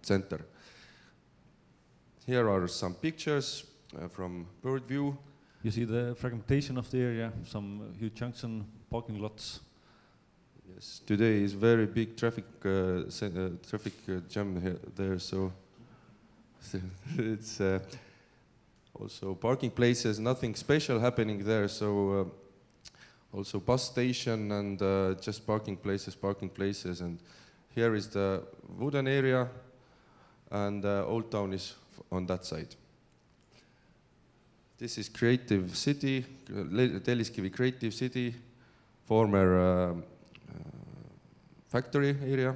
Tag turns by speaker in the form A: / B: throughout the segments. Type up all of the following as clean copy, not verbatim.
A: center. Here are some pictures from bird view.
B: You see the fragmentation of the area, some huge junction parking lots.
A: Yes, today is very big traffic jam there, so it's also parking places, nothing special happening there, so also bus station and just parking places, and here is the wooden area, and Old Town is on that side. This is Creative City, Telliskivi Creative City, former factory area.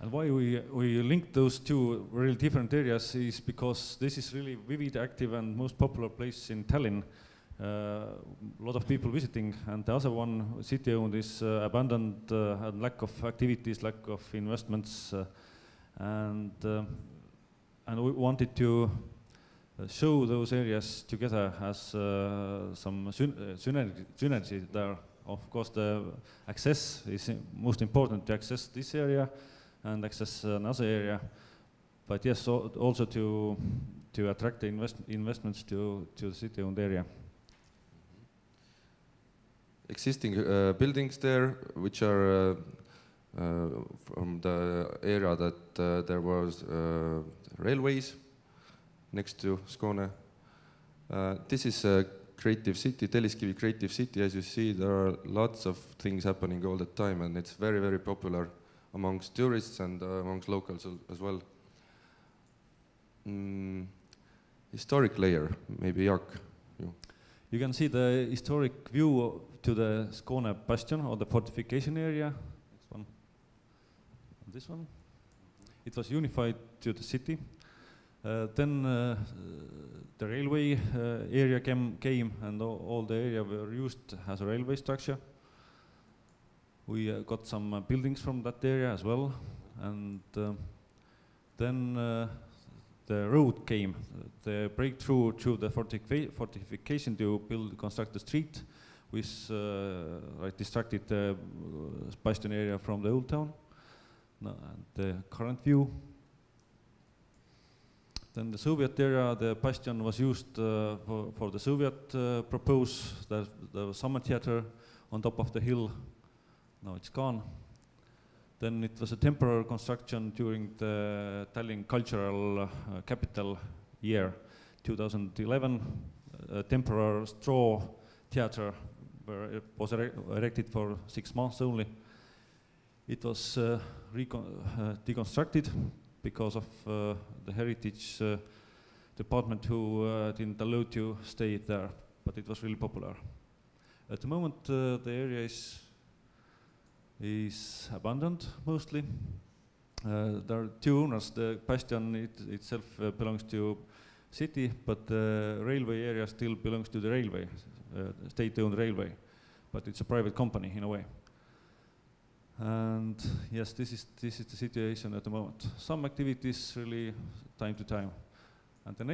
B: And why we link those two really different areas is because this is really vivid, active, and most popular place in Tallinn. A lot of people visiting, and the other one, city-owned, is abandoned, and lack of activities, lack of investments, and we wanted to show those areas together as some synergy there. Of course, the access is most important, to access this area and access another area, but yes, also to attract the investments to the city-owned area.
A: Existing buildings there, which are from the area that there was railways next to Skåne. This is a Creative City, Telliskivi Creative City. As you see, there are lots of things happening all the time, and it's very, very popular amongst tourists and amongst locals as well. Historic layer, maybe Jaak.
B: You can see the historic view to the Skåne bastion, or the fortification area. Next one. This one. It was unified to the city. Then the railway area came, and all the area were used as a railway structure. We got some buildings from that area as well, and then the road came, the breakthrough through the fortification to construct the street, which distracted the bastion area from the old town. The current view. Then the Soviet era, the bastion was used for the Soviet propose, the summer theater on top of the hill. Now it's gone. Then it was a temporary construction during the Tallinn Cultural Capital year, 2011. A temporary straw theater where it was erected for 6 months only. It was deconstructed because of the heritage department who didn't allow to stay there, but it was really popular. At the moment, the area is abandoned mostly. There are two owners. The bastion itself belongs to city, but the railway area still belongs to the railway, state-owned railway, but it's a private company in a way. And yes, this is the situation at the moment. Some activities really time to time. And the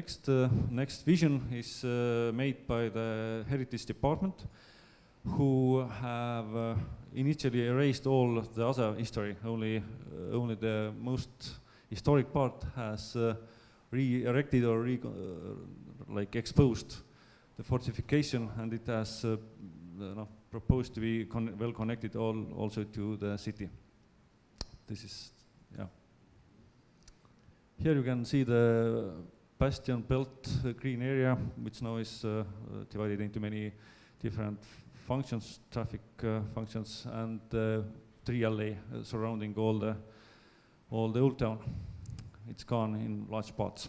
B: next vision is made by the Heritage Department, who have initially erased all the other history. Only the most historic part has re-erected or exposed the fortification, and it has proposed to be well connected also to the city. This is, yeah. Here you can see the bastion belt green area, which now is divided into many different functions, traffic functions, and tree alley surrounding all the old town. It's gone in large parts.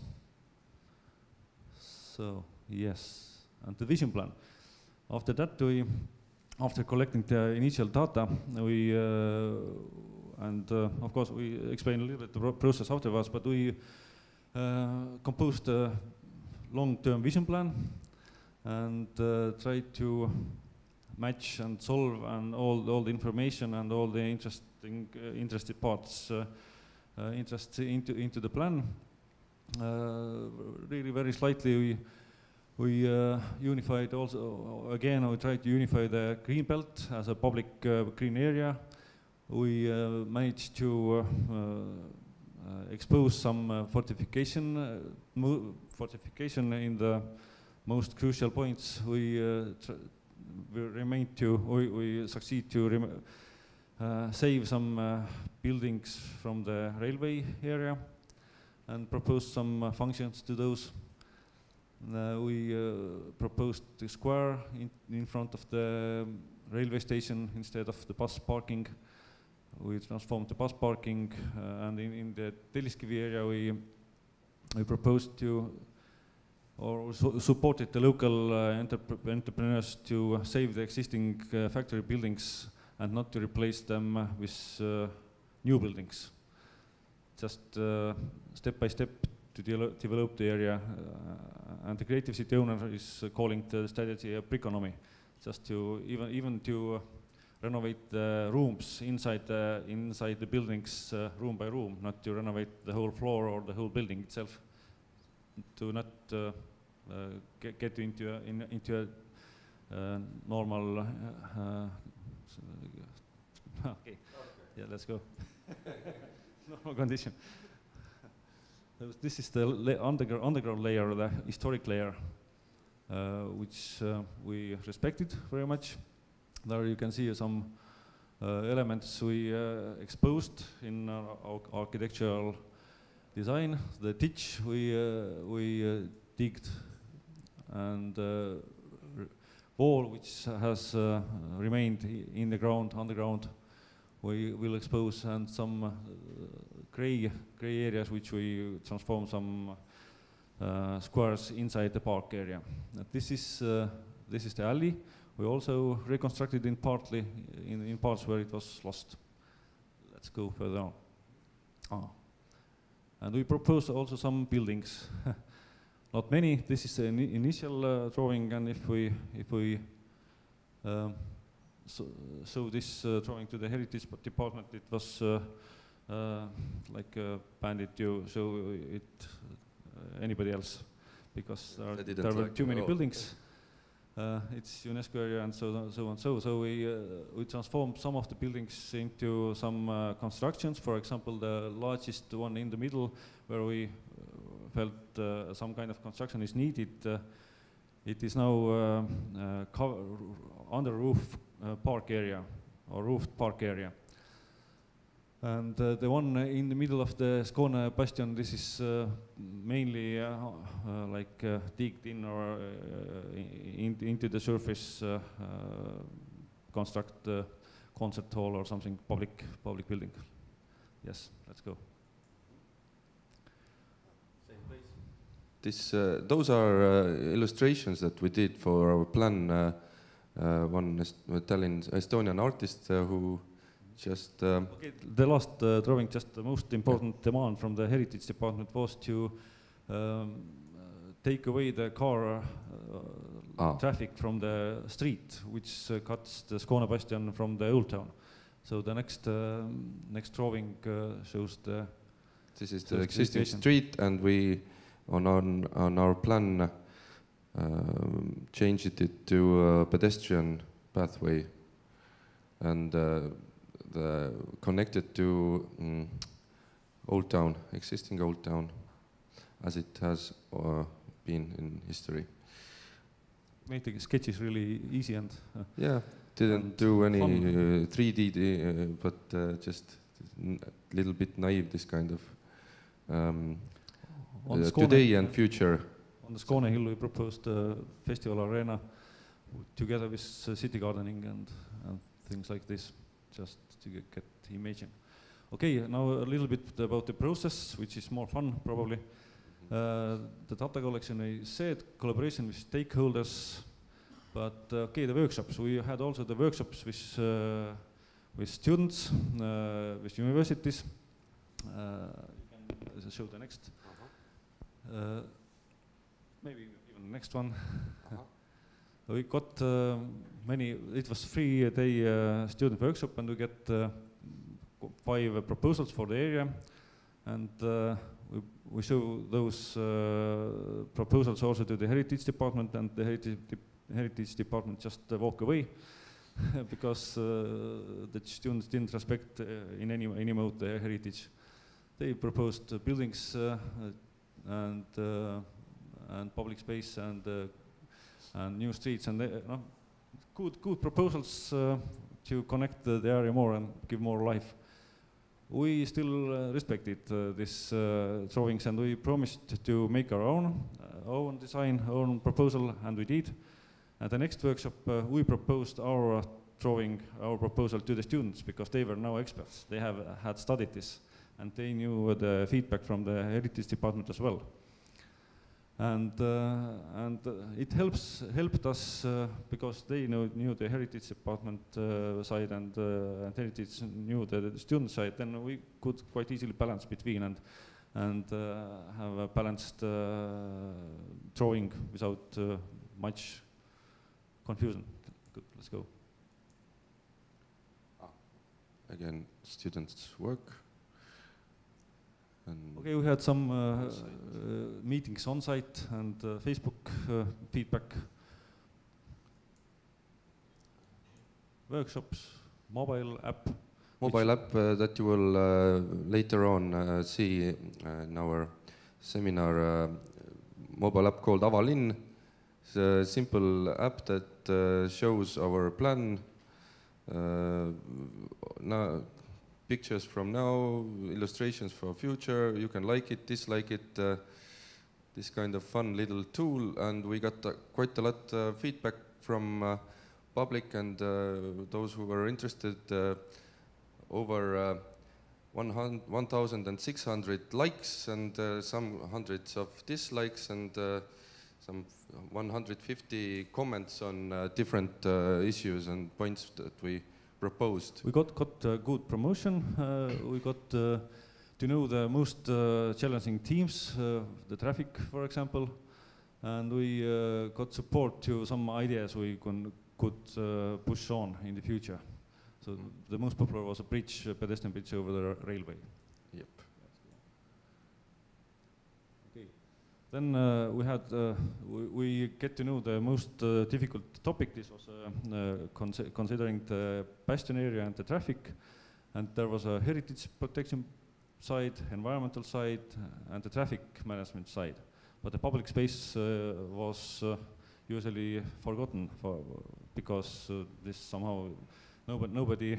B: So yes, and the vision plan. After that, after collecting the initial data, we and of course we explain a little bit the process afterwards, but we composed a long-term vision plan and tried to match and solve and all the information and all the interested parts into the plan. Really very slightly we unified also, again we tried to unify the green belt as a public green area. We managed to expose some fortification in the most crucial points. We succeed to save some buildings from the railway area and propose some functions to those. We proposed the square in front of the railway station instead of the bus parking. We transformed the bus parking, and in the Telliskivi area we proposed to or supported the local entrepreneurs to save the existing factory buildings and not to replace them with new buildings. Just step by step to develop the area, and the creative city owner is calling the strategy a brickonomy, just to even to renovate the rooms inside the buildings room by room, not to renovate the whole floor or the whole building itself, to not get into a normal okay. Yeah, let's go. Normal condition. This is the underground layer, the historic layer, which we respected very much. There you can see some elements we exposed in our architectural design. The ditch we digged, and wall which has remained in the ground, underground, we will expose, and some gray areas which we transform some squares inside the park area. This is the alley. We also reconstructed in parts where it was lost. Let's go further on. And we propose also some buildings. Not many. This is an initial drawing, and if we show this drawing to the Heritage Department, it was like a bandit to show it anybody else, because there were too many buildings. It's UNESCO area and so on. So we transformed some of the buildings into some constructions. For example, the largest one in the middle, where we felt some kind of construction is needed. It is now under roof park area, or roofed park area. And the one in the middle of the Skåne bastion, this is mainly like digged in or into the surface, construct a concert hall or something, public building. Yes, let's go. Same place.
A: Those are illustrations that we did for our plan. One Tallinn Estonian artist who just
B: okay, the last drawing, just the most important demand from the Heritage Department was to take away the car traffic from the street, which cuts the Skåne bastion from the old town. So the next drawing shows the.
A: This is the existing street, and we on our plan changed it to a pedestrian pathway, and connected to old town, existing old town, as it has been in history.
B: Made the sketch is really easy and
A: yeah, didn't do any 3D, but just a little bit naive, this kind of today and future.
B: On the Skåne hill we proposed a festival arena together with city gardening and things like this, just to get imagine. Okay, now a little bit about the process, which is more fun probably. The data collection, I said, collaboration with stakeholders, but okay, the workshops. We had also the workshops with students, with universities. You can show the next. Maybe even the next one. We got many. It was 3-day student workshop, and we get 5 proposals for the area, and we show those proposals also to the Heritage Department, and the Heritage Department just walk away because the students didn't respect in any mode the heritage. They proposed buildings and public space and new streets, and good proposals to connect the area more and give more life. We still respected these drawings, and we promised to make our own design, own proposal, and we did. At the next workshop, we proposed our drawing, our proposal to the students, because they were now experts. They had studied this, and they knew the feedback from the heritage department as well. And it helped us because they knew the heritage department side and heritage knew the student side. Then we could quite easily balance between and have a balanced drawing without much confusion. Good, let's go.
A: Again, students' work.
B: Okay, we had some meetings on site and Facebook feedback, workshops, mobile app.
A: Mobile app that you will later on see in our seminar, mobile app called Tallinn. It's a simple app that shows our plan, pictures from now, illustrations for future. You can like it, dislike it, this kind of fun little tool. And we got quite a lot of feedback from public and those who were interested. Over 1,600 likes and some hundreds of dislikes and some 150 comments on different issues and points that we proposed.
B: We got good promotion. We got to know the most challenging teams, the traffic, for example, and we got support to some ideas we could push on in the future. So the most popular was a bridge, a pedestrian bridge over the railway.
A: Yep.
B: Okay. Then we get to know the most difficult topic. This was considering the bastion area and the traffic, and there was a heritage protection side, environmental side, and the traffic management side. But the public space was usually forgotten because this somehow nobody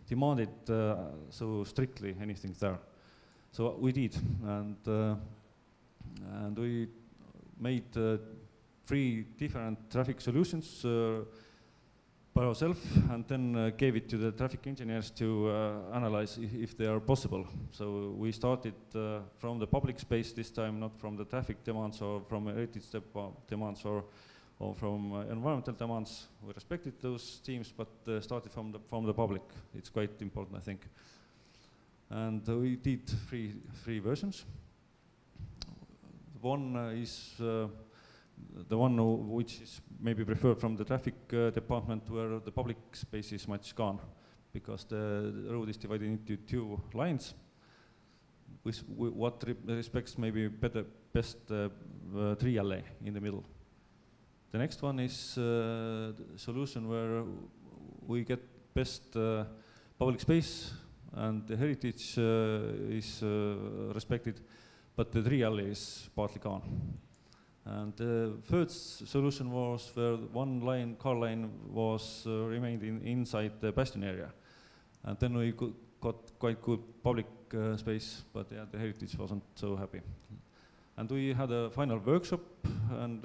B: demanded so strictly anything there. So we did, and we made 3 different traffic solutions by ourselves, and then gave it to the traffic engineers to analyze if they are possible. So we started from the public space this time, not from the traffic demands or from heritage demands or from environmental demands. We respected those teams, but started from the public. It's quite important, I think. And we did three versions. One is the one which is maybe preferred from the traffic department, where the public space is much gone, because the road is divided into 2 lines, with what respects maybe best tree alley in the middle. The next one is the solution where we get best public space and the heritage is respected, but the tree alley is partly gone. And the third solution was where one car line was remained inside the bastion area. And then we got quite good public space, but yeah, the heritage wasn't so happy. And we had a final workshop, and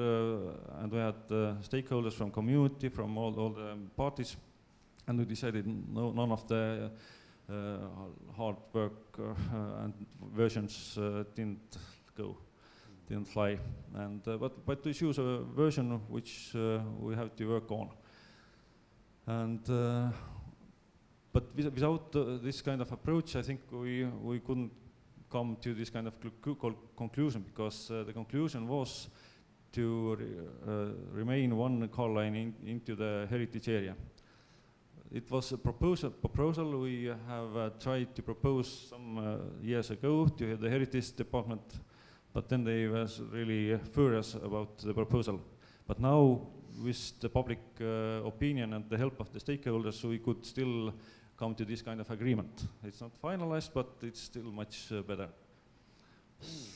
B: we had stakeholders from community, from all the parties, and we decided none of the hard work and versions didn't fly. And but we choose a version which we have to work on. And but without this kind of approach, I think we couldn't come to this kind of conclusion, because the conclusion was to remain one car line into the heritage area. It was a proposal we have tried to propose some years ago to the heritage department, but then they was really furious about the proposal. But now, with the public opinion and the help of the stakeholders, we could still come to this kind of agreement. It's not finalized, but it's still much better.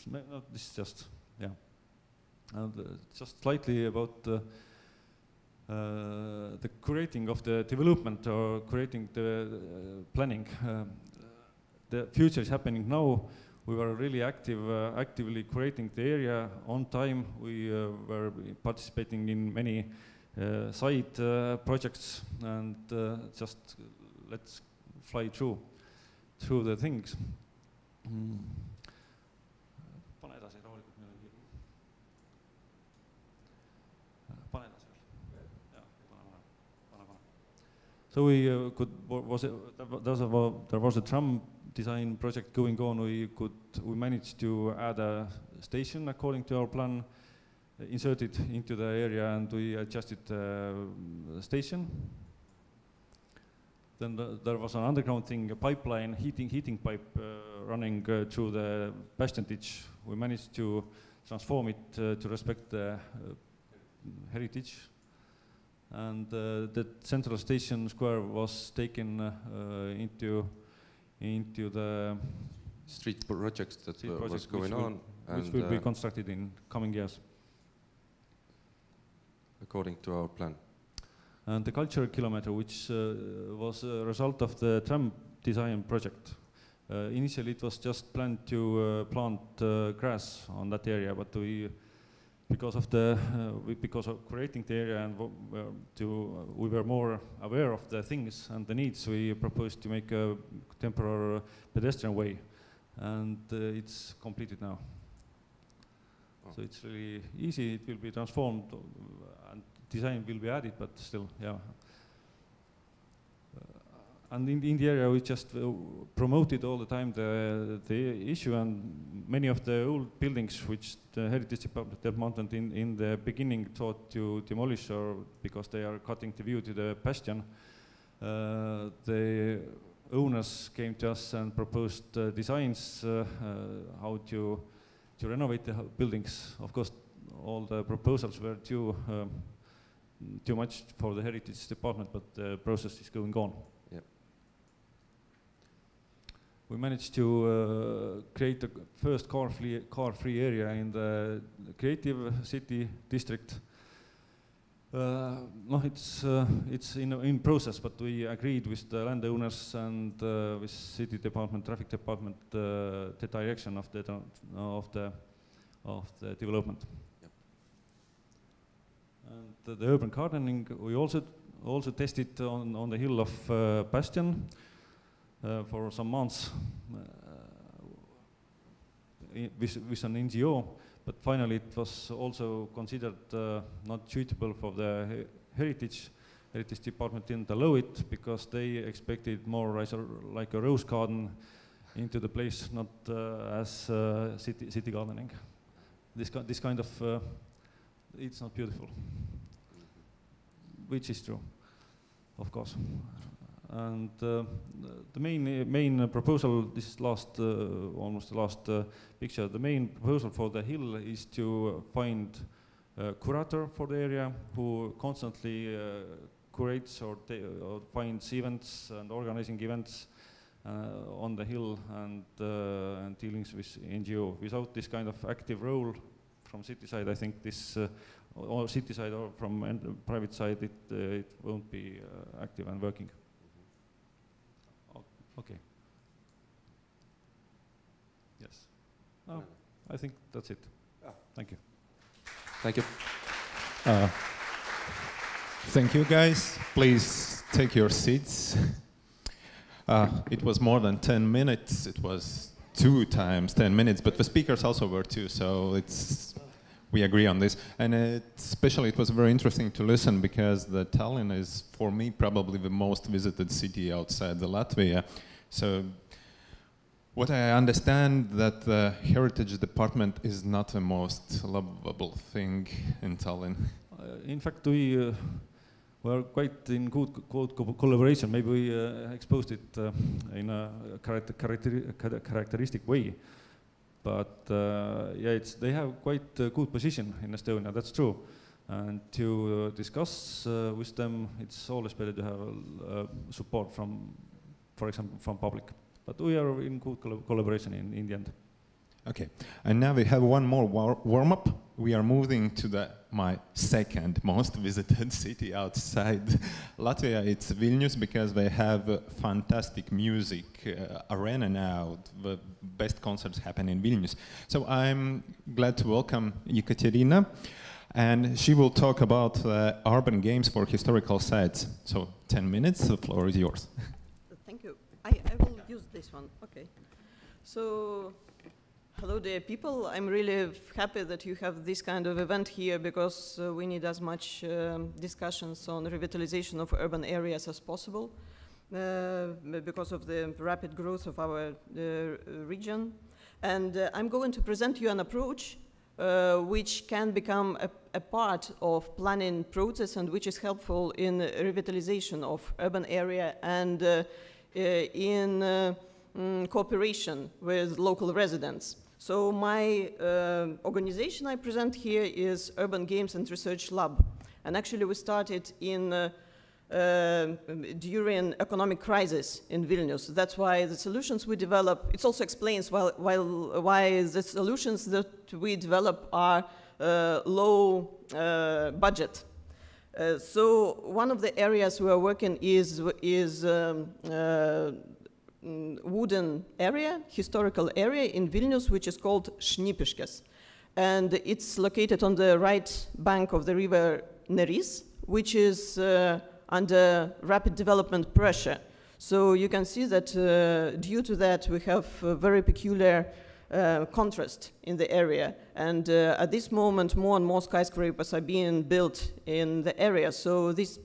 B: No, this is just, yeah. And just slightly about the curating of the development or curating the planning. The future is happening now. We were really actively curating the area on time. We were participating in many side projects, and just let's fly through the things. So we there was a tram design project going on. We managed to add a station according to our plan, insert it into the area, and we adjusted the station. Then there was an underground thing, a pipeline, heating pipe running through the bastion ditch. We managed to transform it to respect the heritage. And the central station square was taken into the
A: street projects that was going on,
B: which will be constructed in coming years,
A: according to our plan.
B: And the cultural kilometer, which was a result of the tram design project. Initially, it was just planned to plant grass on that area, but because of creating the area and we were more aware of the things and the needs, we proposed to make a temporary pedestrian way, and it's completed now. Oh. So it's really easy. It will be transformed and design will be added, but still, yeah. And in the area, we just promoted all the time the issue, and many of the old buildings which the Heritage Department in the beginning thought to demolish, or because they are cutting the view to the bastion, the owners came to us and proposed designs how to renovate the buildings. Of course, all the proposals were too much for the Heritage Department, but the process is going on. We managed to create the first car-free area in the creative city district. No, it's in process, but we agreed with the landowners and with city department, traffic department, the direction of the development. Yep. And the urban gardening we also tested on the hill of Bastion. For some months with an NGO, but finally it was also considered not suitable for the heritage department didn't allow it because they expected more like a rose garden into the place, not as city gardening. This kind of it's not beautiful, which is true, of course. And the main proposal, this is almost the last picture, the main proposal for the hill is to find a curator for the area who constantly curates or finds events and organizing events on the hill and dealings with NGO. Without this kind of active role from city side, I think this, or city side or from private side, it won't be active and working. Okay. Yes. No, I think that's it. Thank you.
A: Thank you.
C: Thank you, guys. Please take your seats. It was more than 10 minutes. It was 2 times 10 minutes, but the speakers also were 2, so we agree on this. And especially it was very interesting to listen because the Tallinn is, for me, probably the most visited city outside the Latvia. So what I understand that the Heritage Department is not the most lovable thing in Tallinn.
B: In fact, we were quite in good collaboration. Maybe we exposed it in a characteristic way. But yeah, they have quite a good position in Estonia, that's true. And to discuss with them, it's always better to have support from for example, from public. But we are in good collaboration in the end.
C: Okay, and now we have one more warm-up. We are moving to my second most visited city outside Latvia. It's Vilnius, because they have a fantastic music arena now. The best concerts happen in Vilnius. So I'm glad to welcome Ekaterina, and she will talk about urban games for historical sites. So 10 minutes, the floor is yours.
D: Thank you. I will use this one. Okay. So, hello dear people. I'm really happy that you have this kind of event here, because we need as much discussions on revitalization of urban areas as possible because of the rapid growth of our region. And I'm going to present you an approach which can become a part of planning process and which is helpful in revitalization of urban area and in cooperation with local residents. So my organization I present here is Urban Games and Research Lab. And actually we started in during economic crisis in Vilnius. That's why the solutions we develop, it also explains why the solutions that we develop are low budget. So one of the areas we are working is wooden area, historical area in Vilnius, which is called Šnipiškės. And it's located on the right bank of the river Neris, which is under rapid development pressure. So you can see that due to that we have a very peculiar contrast in the area. And at this moment more and more skyscrapers are being built in the area. So this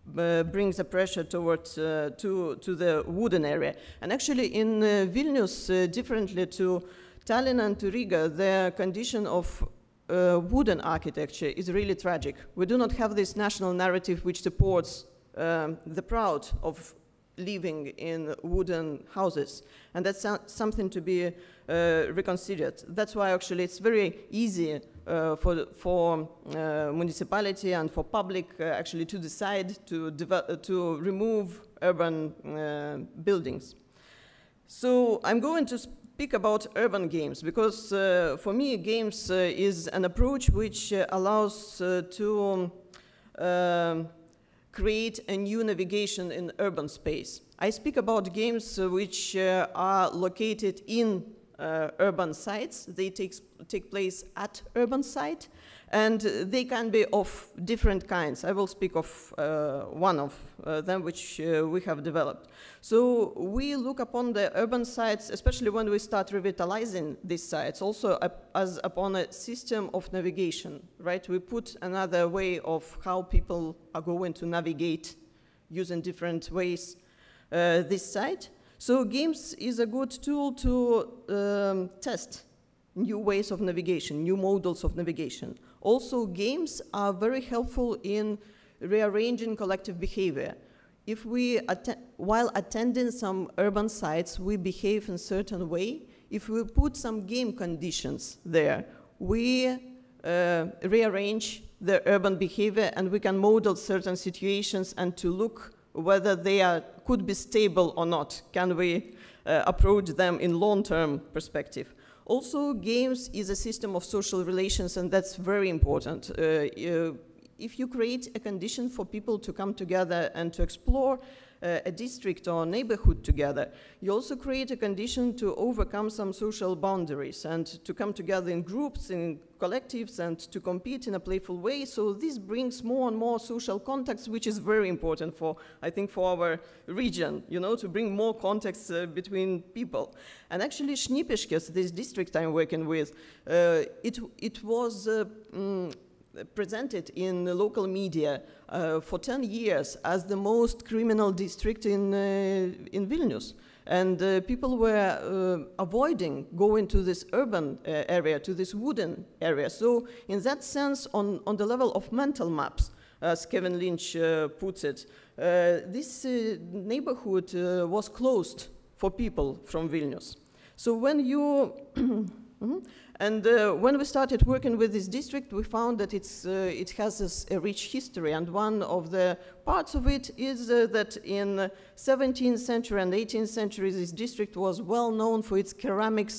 D: brings the pressure towards to the wooden area. And actually in Vilnius, differently to Tallinn and to Riga, the condition of wooden architecture is really tragic. We do not have this national narrative which supports the proud of living in wooden houses. And that's something to be reconsidered. That's why actually it's very easy for municipality and for public actually to decide to remove urban buildings. So I'm going to speak about urban games because for me games is an approach which allows to create a new navigation in urban space. I speak about games which are located in urban sites. They take place at urban site, and they can be of different kinds. I will speak of one of them which we have developed. So we look upon the urban sites, especially when we start revitalizing these sites, also as upon a system of navigation, right? We put another way of how people are going to navigate using different ways this site. So games is a good tool to test new ways of navigation, new models of navigation. Also, games are very helpful in rearranging collective behavior. If we, while attending some urban sites, we behave in a certain way, if we put some game conditions there, we rearrange the urban behavior and we can model certain situations and to look whether they could be stable or not. Can we approach them in long-term perspective? Also, games is a system of social relations, and that's very important. If you create a condition for people to come together and to explore a district or neighborhood together, you also create a condition to overcome some social boundaries and to come together in groups, in collectives, and to compete in a playful way. So this brings more and more social contacts, which is very important for, I think, for our region, you know, to bring more contacts between people. And actually, Šnipiškės, this district I'm working with, it was presented in the local media for 10 years as the most criminal district in Vilnius. And people were avoiding going to this urban area, to this wooden area. So in that sense, on the level of mental maps, as Kevin Lynch puts it, this neighborhood was closed for people from Vilnius. So when you And when we started working with this district, we found that it has a rich history, and one of the parts of it is that in 17th century and 18th century, this district was well known for its ceramic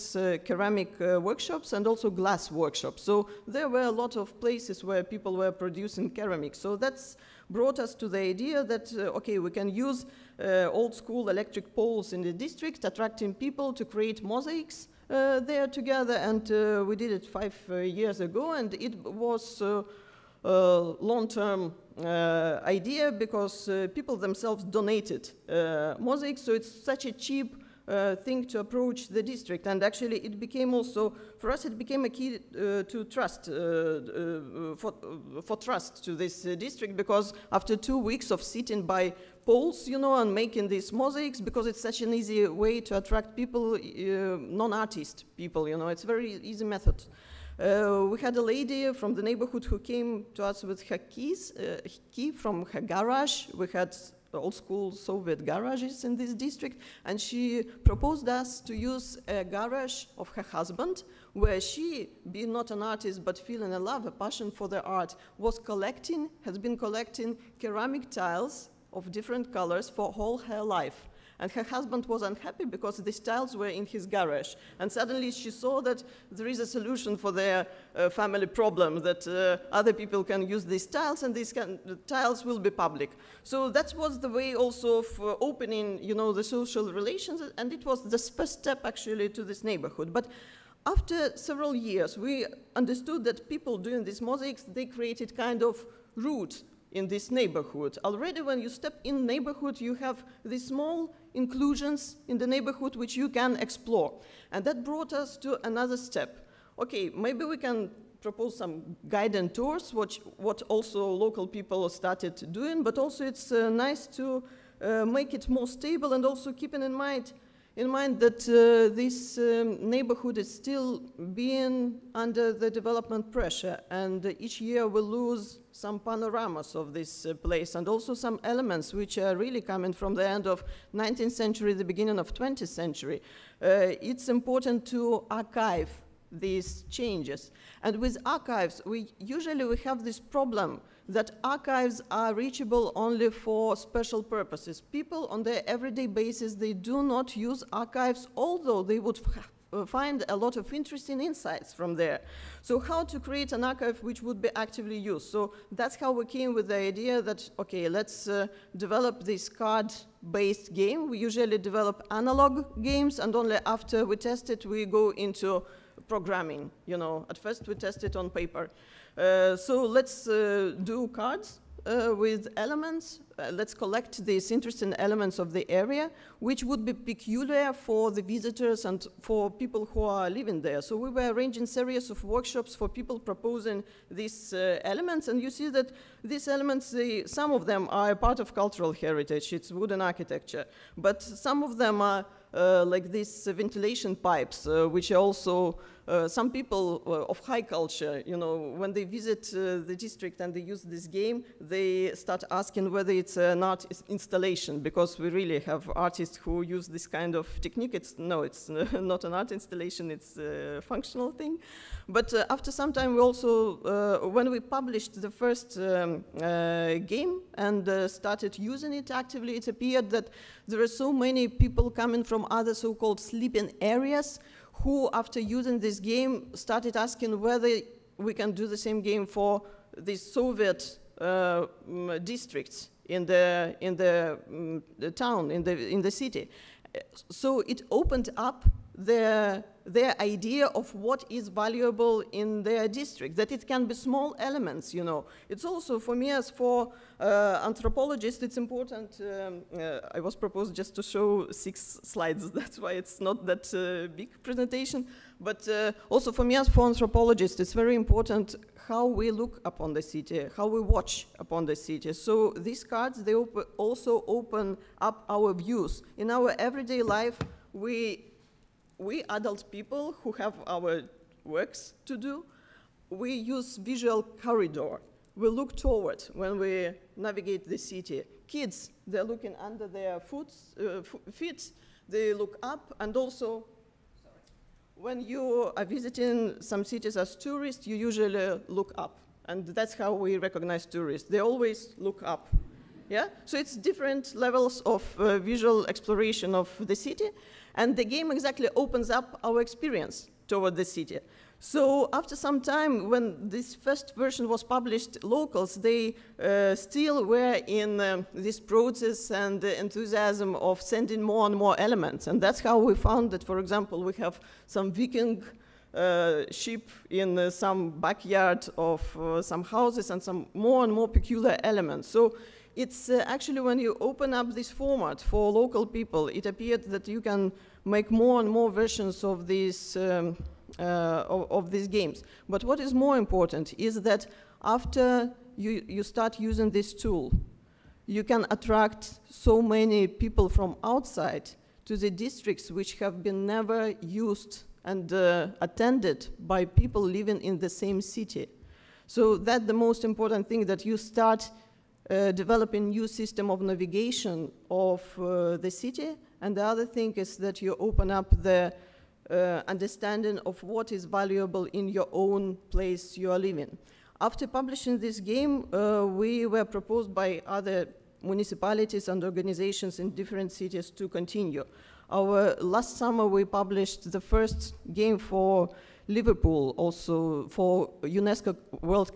D: workshops and also glass workshops. So there were a lot of places where people were producing ceramics. So that's brought us to the idea that, okay, we can use old school electric poles in the district, attracting people to create mosaics there together, and we did it 5 years ago, and it was a long-term idea because people themselves donated mosaics, so it's such a cheap thing to approach the district, and actually it became also, for us it became a key to trust, for trust to this district, because after 2 weeks of sitting by poles, you know, and making these mosaics, because it's such an easy way to attract people, non-artist people, you know, it's a very easy method. We had a lady from the neighborhood who came to us with her keys, key from her garage. We had old school Soviet garages in this district, and she proposed us to use a garage of her husband, where she, being not an artist but feeling a love, a passion for the art, has been collecting ceramic tiles of different colors for all her life. And her husband was unhappy because these tiles were in his garage. And suddenly she saw that there is a solution for their family problem, that other people can use these tiles, and these tiles will be public. So that was the way also of opening, you know, the social relations, and it was the first step actually to this neighborhood. But after several years, we understood that people doing these mosaics, they created kind of root in this neighborhood. Already when you step in neighborhood, you have these small inclusions in the neighborhood which you can explore. And that brought us to another step. Okay, maybe we can propose some guided tours, what also local people started doing, but also it's nice to make it more stable, and also keeping in mind that this neighborhood is still being under the development pressure, and each year we lose some panoramas of this place, and also some elements which are really coming from the end of 19th century, the beginning of 20th century. It's important to archive these changes. And with archives, we have this problem that archives are reachable only for special purposes. People on their everyday basis, they do not use archives, although they would find a lot of interesting insights from there. So how to create an archive which would be actively used? So that's how we came with the idea that, okay, let's develop this card-based game. We usually develop analog games, and only after we test it, we go into programming. You know, at first we test it on paper. So let's do cards with elements. Let's collect these interesting elements of the area, which would be peculiar for the visitors and for people who are living there. So we were arranging series of workshops for people proposing these elements, and you see that these elements, some of them are a part of cultural heritage. It's wooden architecture, but some of them are like these ventilation pipes, which are also some people of high culture, you know, when they visit the district and they use this game, they start asking whether it's an art installation, because we really have artists who use this kind of technique. It's not an art installation, it's a functional thing. But after some time, we also, when we published the first game and started using it actively, it appeared that there are so many people coming from other so-called sleeping areas who, after using this game, started asking whether we can do the same game for these Soviet districts in the town, in the city. So it opened up their idea of what is valuable in their district, that it can be small elements, you know. It's also, for me as for anthropologists, it's important. I was proposed just to show 6 slides, that's why it's not that big presentation. But also for me as for anthropologists, it's very important how we look upon the city, how we watch upon the city. So these cards, they also open up our views. In our everyday life, we adult people who have our works to do, we use visual corridor. We look toward when we navigate the city. Kids, they're looking under their feet, they look up, and also, when you are visiting some cities as tourists, you usually look up. And that's how we recognize tourists. They always look up. Yeah? So it's different levels of visual exploration of the city. And the game exactly opens up our experience toward the city. So after some time, when this first version was published, locals, they still were in this process and the enthusiasm of sending more and more elements. And that's how we found that, for example, we have some Viking ship in some backyard of some houses and some more and more peculiar elements. So it's actually when you open up this format for local people, it appeared that you can make more and more versions of these games. But what is more important is that after you start using this tool, you can attract so many people from outside to the districts which have been never used and attended by people living in the same city. So that's the most important thing, that you start developing new system of navigation of the city. And the other thing is that you open up the understanding of what is valuable in your own place you are living. After publishing this game, we were proposed by other municipalities and organizations in different cities to continue. Last summer we published the first game for Liverpool, also for UNESCO World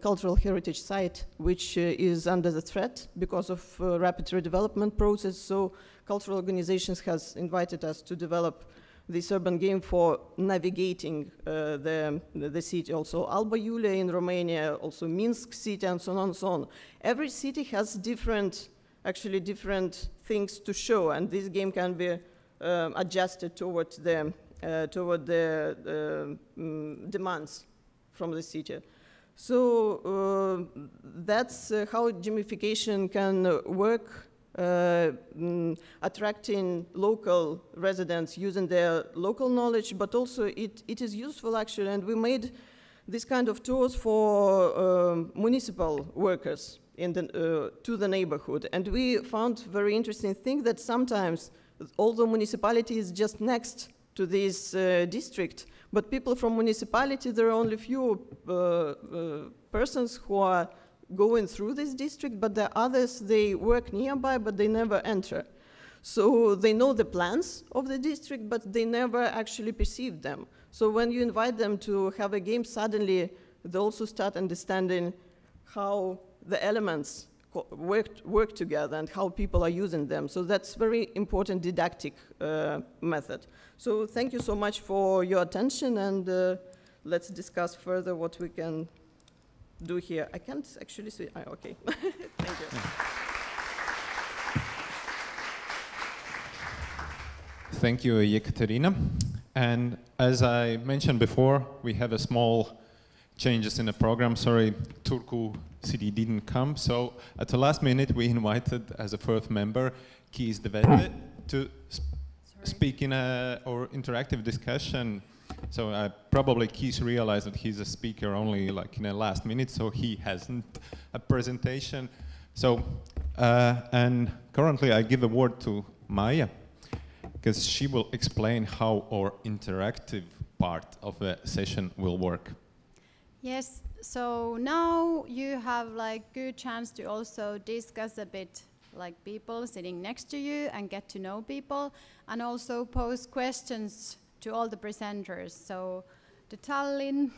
D: Cultural Heritage Site, which is under the threat because of rapid redevelopment process. So cultural organizations has invited us to develop this urban game for navigating the city. Also Alba Iulia in Romania, also Minsk city, and so on and so on. Every city has different things to show, and this game can be adjusted toward the demands from the city. So that's how gamification can work, attracting local residents using their local knowledge, but also it is useful actually, and we made this kind of tours for municipal workers to the neighborhood. And we found very interesting thing that sometimes, although municipality is just next to this district, but people from municipality, there are only few persons who are going through this district, but the others, they work nearby, but they never enter. So they know the plans of the district, but they never actually perceive them. So when you invite them to have a game, suddenly they also start understanding how the elements work together and how people are using them. So that's very important didactic method. So thank you so much for your attention, and let's discuss further what we can do here. I can't actually see. Okay. Thank you.
C: Thank you, Ekaterina. And as I mentioned before, we have a small changes in the program. Sorry, Turku city didn't come. So at the last minute, we invited as a fourth member, Kees de Wette, to speak in or interactive discussion. So probably Kees realized that he's a speaker only like in the last minute, so he hasn't a presentation. So, and currently I give the word to Maija, because she will explain how our interactive part of the session will work.
E: Yes, so now you have like good chance to also discuss a bit like people sitting next to you and get to know people, and also pose questions to all the presenters. So to Tallinn,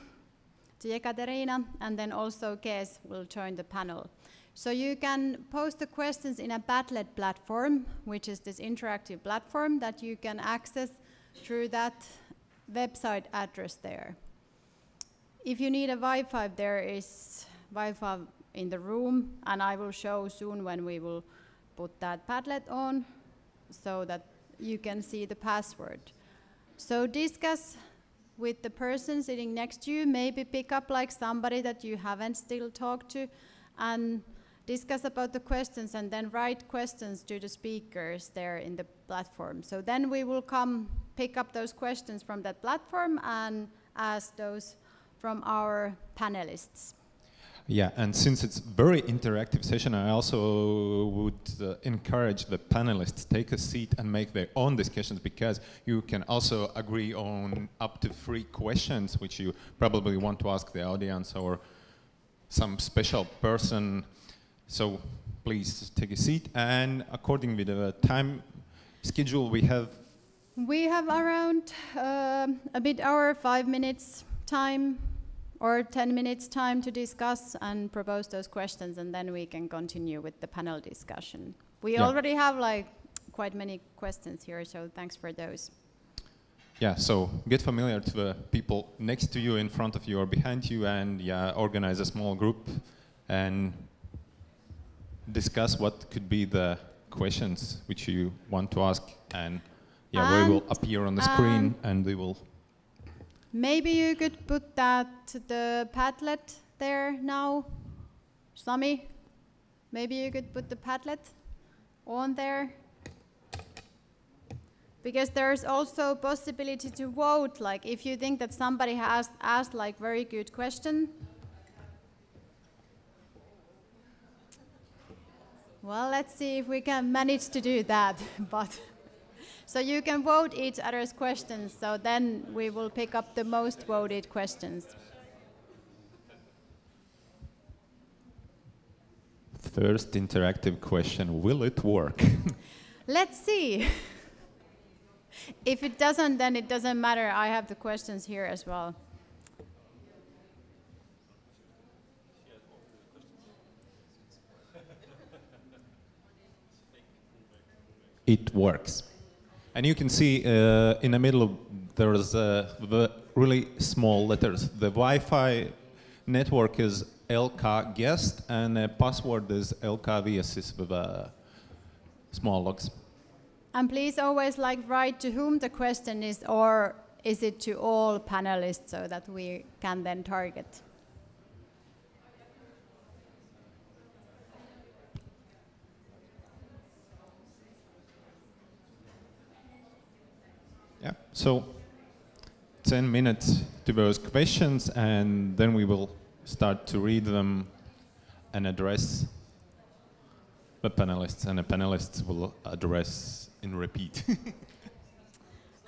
E: to Ekaterina, and then also Kees will join the panel. So you can post the questions in a Padlet platform, which is this interactive platform that you can access through that website address there. If you need a Wi-Fi, there is Wi-Fi in the room, and I will show soon when we will put that Padlet on so that you can see the password. So discuss with the person sitting next to you, maybe pick up like somebody that you haven't still talked to, and discuss about the questions, and then write questions to the speakers there in the platform. So then we will come pick up those questions from that platform and ask those from our panelists.
C: Yeah, and since it's very interactive session, I also would encourage the panelists take a seat and make their own discussions, because you can also agree on up to 3 questions which you probably want to ask the audience or some special person. So please take a seat, and according with the time schedule we have
E: around a bit over 5 minutes time or 10 minutes time to discuss and propose those questions, and then we can continue with the panel discussion. We already have like quite many questions here, so thanks for those.
C: Yeah, so get familiar to the people next to you, in front of you or behind you, and organize a small group and discuss what could be the questions which you want to ask, and we will appear on the screen and we will...
E: Maybe you could put the Padlet there now. Sami, maybe you could put the Padlet on there. Because there's also possibility to vote, like if you think that somebody has asked like very good question. Well, let's see if we can manage to do that. But so you can vote each other's questions, so then we will pick up the most voted questions.
C: First interactive question, will it work?
E: Let's see. If it doesn't, then it doesn't matter. I have the questions here as well.
C: It works. And you can see in the middle there is the really small letters. The Wi-Fi network is LK guest, and the password is LK viesis with small logs.
E: And please always write to whom the question is, or is it to all panelists, so that we can then target.
C: Yeah, so 10 minutes to those questions, and then we will start to read them and address the panelists, and the panelists will address in repeat.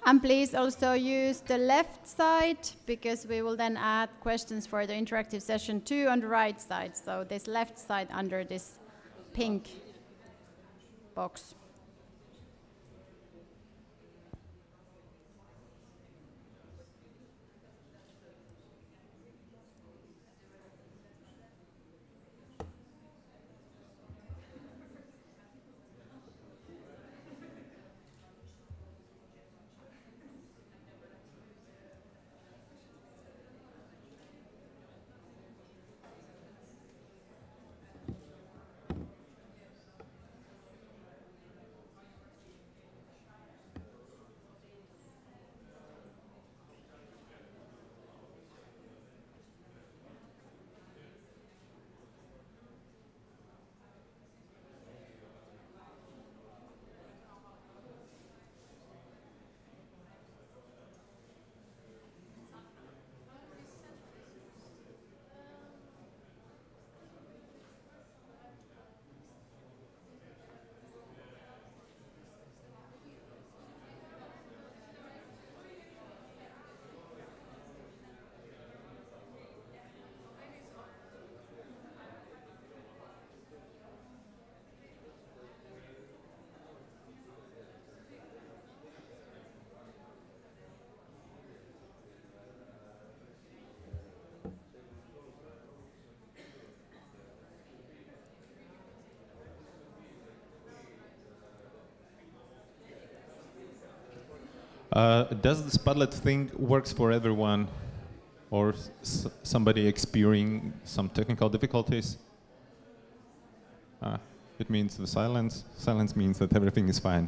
E: And please also use the left side, because we will then add questions for the interactive session 2 on the right side. So this left side under this pink box.
C: Does this Padlet thing works for everyone, or somebody experiencing some technical difficulties? It means the silence. Silence means that everything is fine.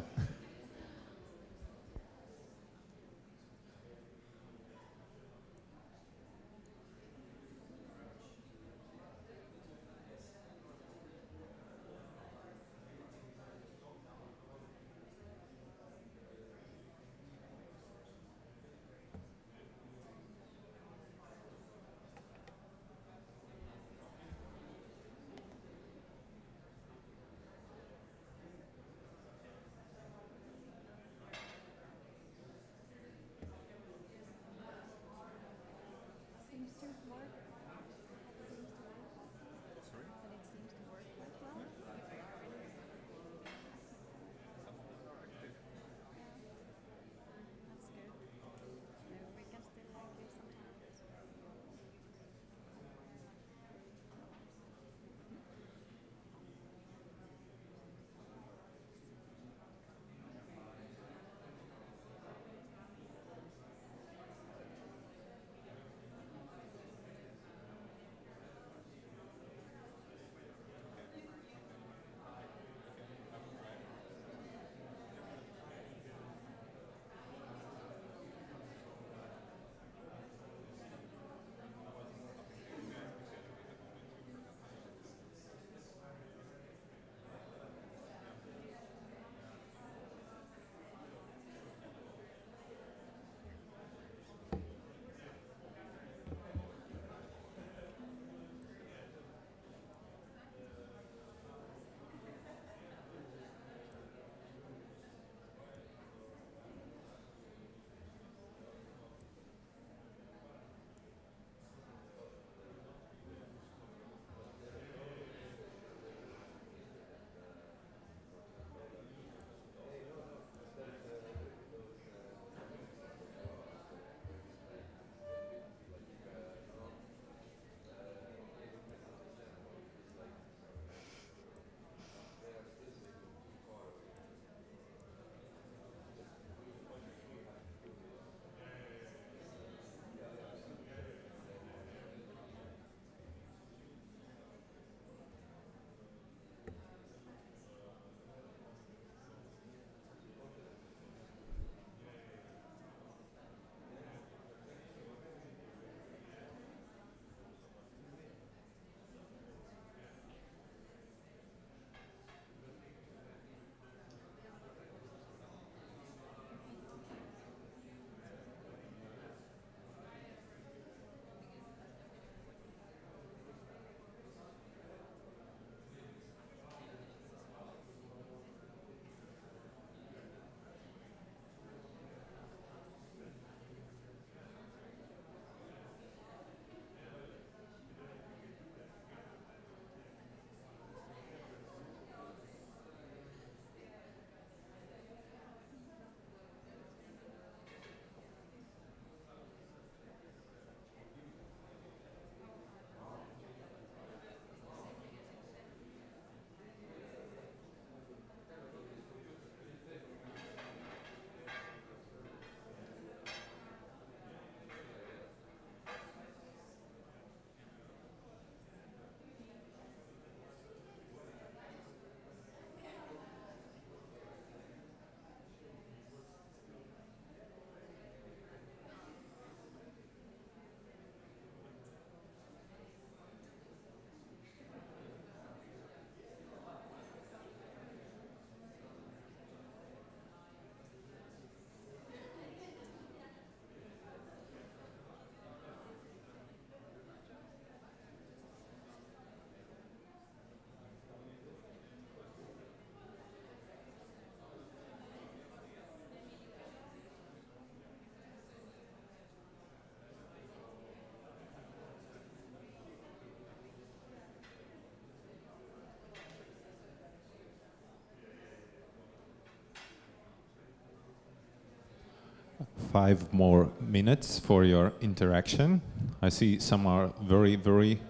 C: 5 more minutes for your interaction. I see some are very, very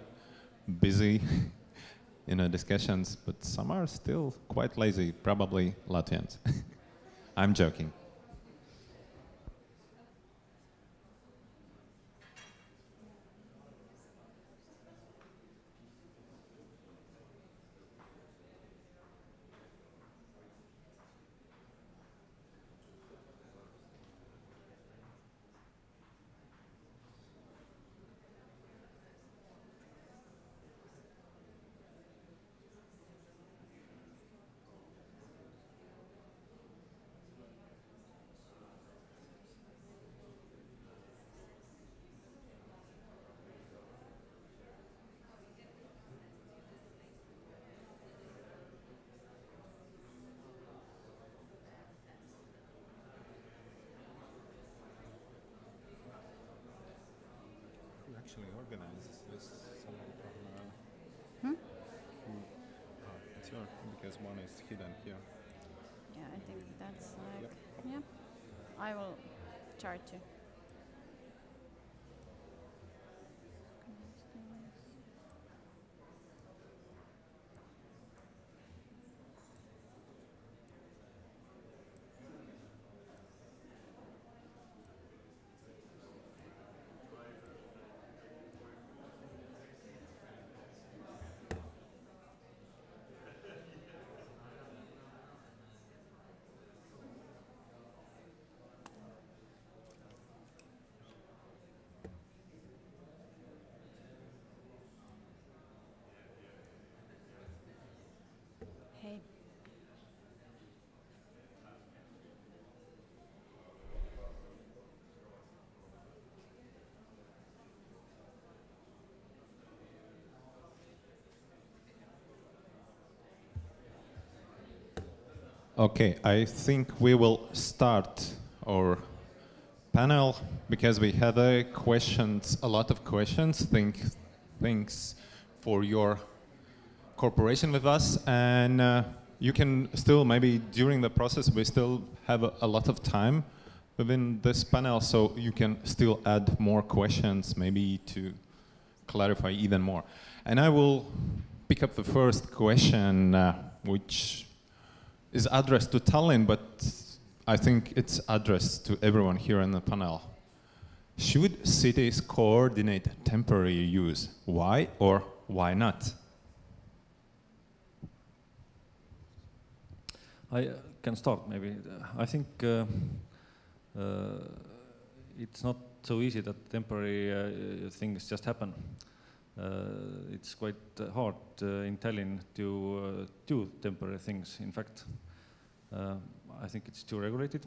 C: busy in the discussions, but some are still quite lazy, probably Latvians. I'm joking. Actually organizes this someone from it's your, because one is hidden here.
E: Yeah, I think that's like, yeah. I will try to. Hey.
C: Okay, I think we will start our panel because we had a lot of questions. Thanks for your cooperation with us, and you can still, maybe during the process, we still have a lot of time within this panel, so you can still add more questions, maybe to clarify even more. And I will pick up the first question, which is addressed to Tallinn, but I think it's addressed to everyone here in the panel. Should cities coordinate temporary use? Why or why not?
B: I can start maybe. I think it's not so easy that temporary things just happen. It's quite hard in Tallinn to do temporary things. In fact, I think it's too regulated.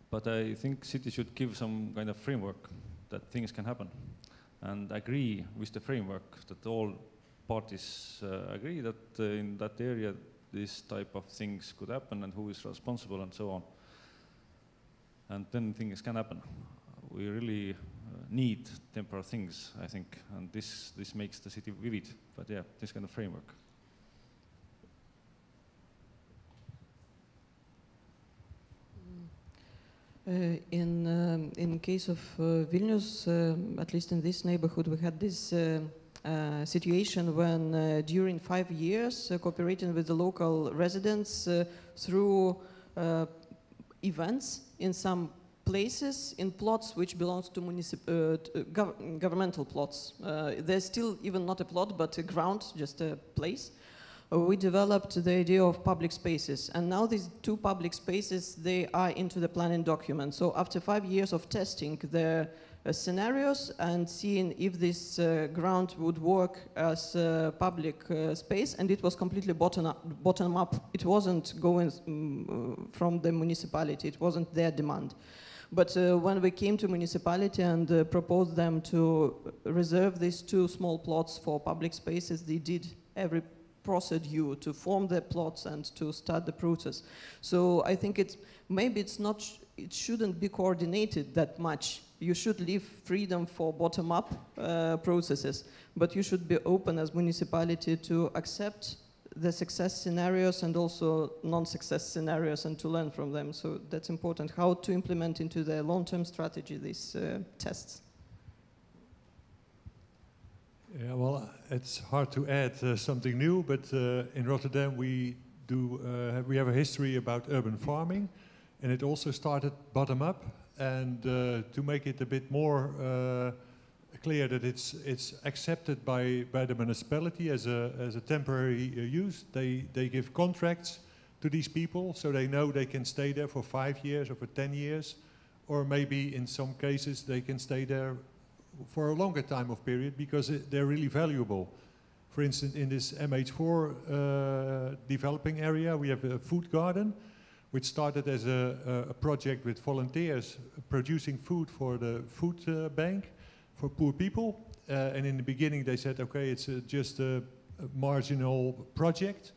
B: But I think cities should give some kind of framework that things can happen, and agree with the framework that all parties agree that in that area this type of things could happen and who is responsible and so on. And then things can happen. We really need temporary things, I think, and this makes the city vivid. But yeah, this kind of framework.
D: In case of Vilnius, at least in this neighborhood, we had this situation when during 5 years, cooperating with the local residents through events in some places, in plots which belongs to governmental plots. There's still even not a plot, but a ground, just a place. We developed the idea of public spaces, and now these 2 public spaces, they are into the planning document. So after 5 years of testing the scenarios and seeing if this ground would work as a public space, and it was completely bottom up. It wasn't going from the municipality, it wasn't their demand. But when we came to municipality and proposed them to reserve these 2 small plots for public spaces, they did every procedure to form the plots and to start the process. So I think it shouldn't be coordinated that much. You should leave freedom for bottom-up processes, but you should be open as municipality to accept the success scenarios and also non-success scenarios and to learn from them. So that's important, how to implement into the long-term strategy these tests.
F: Yeah, well, it's hard to add something new, but in Rotterdam we have a history about urban farming, and it also started bottom up. And to make it a bit more clear that it's accepted by the municipality as a temporary use, they give contracts to these people, so they know they can stay there for 5 years or for 10 years, or maybe in some cases they can stay there for a longer time of period because they're really valuable. For instance, in this MH4 developing area, we have a food garden, which started as a project with volunteers producing food for the food bank for poor people. And in the beginning they said, okay, it's just a marginal project.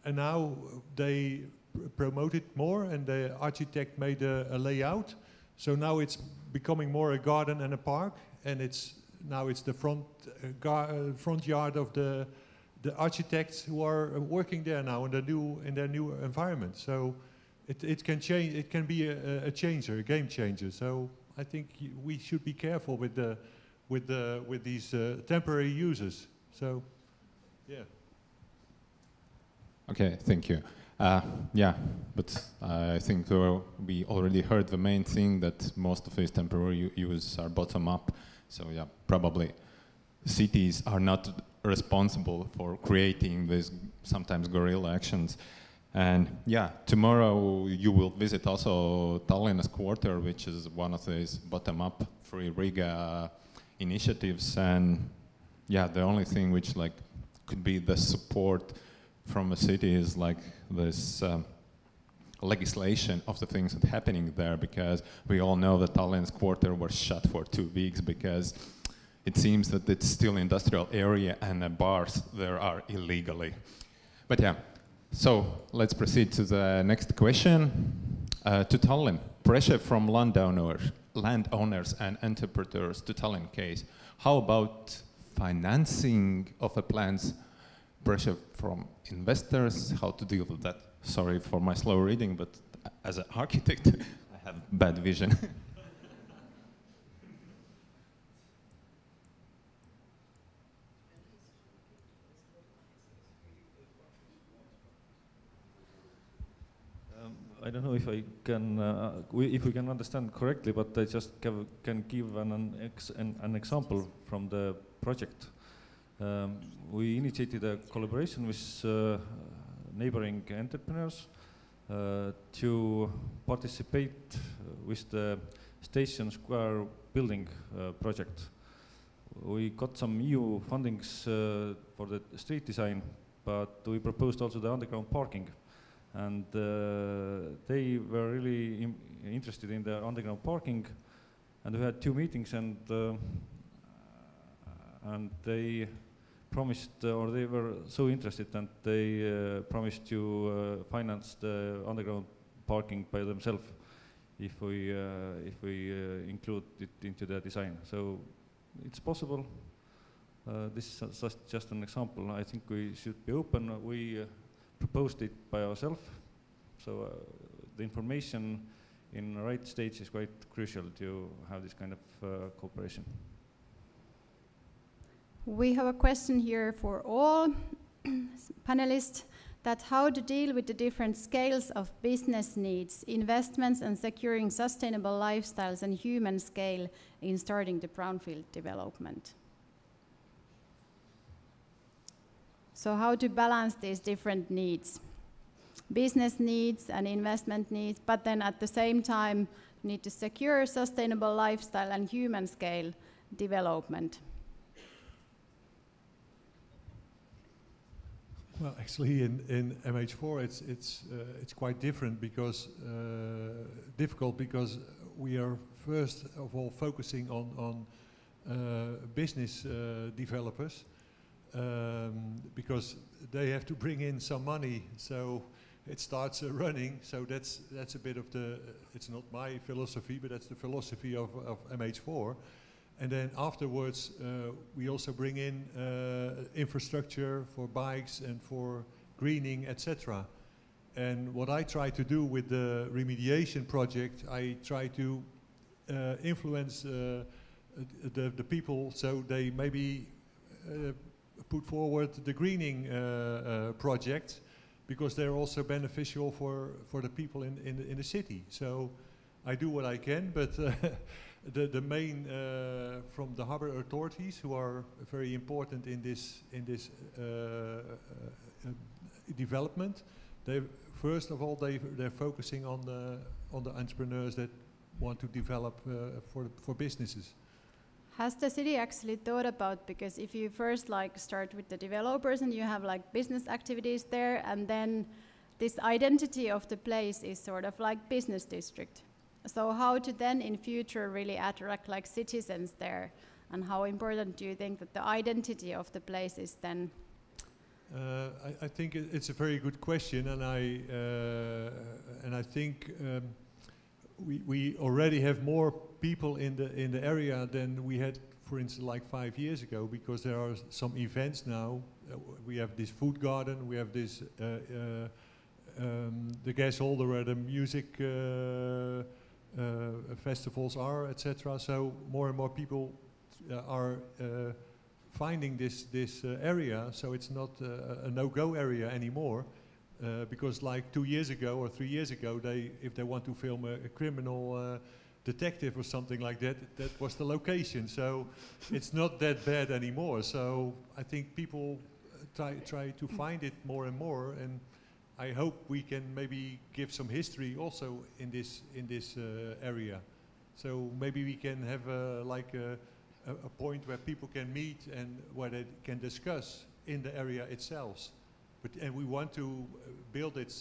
F: And now they promote it more, and the architect made a layout. So now it's becoming more a garden and a park, and now it's the front yard of the architects who are working there now in their new environment. So it can change. It can be a changer, a game changer. So I think we should be careful with these temporary users. So, yeah.
C: Okay, thank you. Yeah, but I think we already heard the main thing, that most of these temporary uses are bottom up. So yeah, probably cities are not responsible for creating these sometimes guerrilla actions. And yeah, tomorrow you will visit also Tallinn's quarter, which is one of these bottom-up Free Riga initiatives. And yeah, the only thing which like could be the support from a city is like this legislation of the things that are happening there, because we all know that Tallinn's quarter was shut for 2 weeks because it seems that it's still industrial area and the bars there are illegally. But yeah. So let's proceed to the next question. To Tallinn, pressure from landowners and entrepreneurs to Tallinn case. How about financing of the plans? Pressure from investors, how to deal with that? Sorry for my slow reading, but as an architect, I have bad vision.
B: I don't know if I can, if we can understand correctly, but I just can give an example from the project. We initiated a collaboration with neighboring entrepreneurs to participate with the Station Square building project. We got some EU fundings for the street design, but we proposed also the underground parking. And they were really interested in the underground parking, and we had 2 meetings, and they promised, or they were so interested, and they promised to finance the underground parking by themselves if we include it into the design. So it's possible. This is just an example. I think we should be open. We proposed it by ourselves, so the information in the right stage is quite crucial to have this kind of cooperation.
E: We have a question here for all panelists, that how to deal with the different scales of business needs, investments, and securing sustainable lifestyles and human scale in starting the brownfield development. So how to balance these different needs, business needs and investment needs, but then at the same time need to secure sustainable lifestyle and human scale development.
F: Well, actually, in MH4, it's quite different because difficult because we are first of all focusing on business developers. Because they have to bring in some money, so it starts running. So that's a bit of the, it's not my philosophy, but that's the philosophy of MH4. And then afterwards, we also bring in infrastructure for bikes and for greening, etc. And what I try to do with the remediation project, I try to influence the people so they maybe put forward the greening project, because they're also beneficial for the people in the city. So I do what I can, but the main from the harbor authorities, who are very important in this development, they first of all they're focusing on the entrepreneurs that want to develop for businesses.
E: Has the city actually thought about, because if you first like start with the developers and you have like business activities there, and then this identity of the place is sort of like business district. So how to then in future really attract like citizens there, and how important do you think that the identity of the place is then?
F: I think it's a very good question, and I think we already have more people in the area than we had, for instance, like 5 years ago, because there are some events now. We have this food garden, we have this the gas holder where the music festivals are, etc. So more and more people are finding this area, so it's not a no-go area anymore. Because like 2 years ago or 3 years ago, if they want to film a criminal detective or something like that, that was the location. So it's not that bad anymore. So I think people try to find it more and more, and I hope we can maybe give some history also in this area. So maybe we can have a point where people can meet and where they can discuss in the area itself. And we want to build it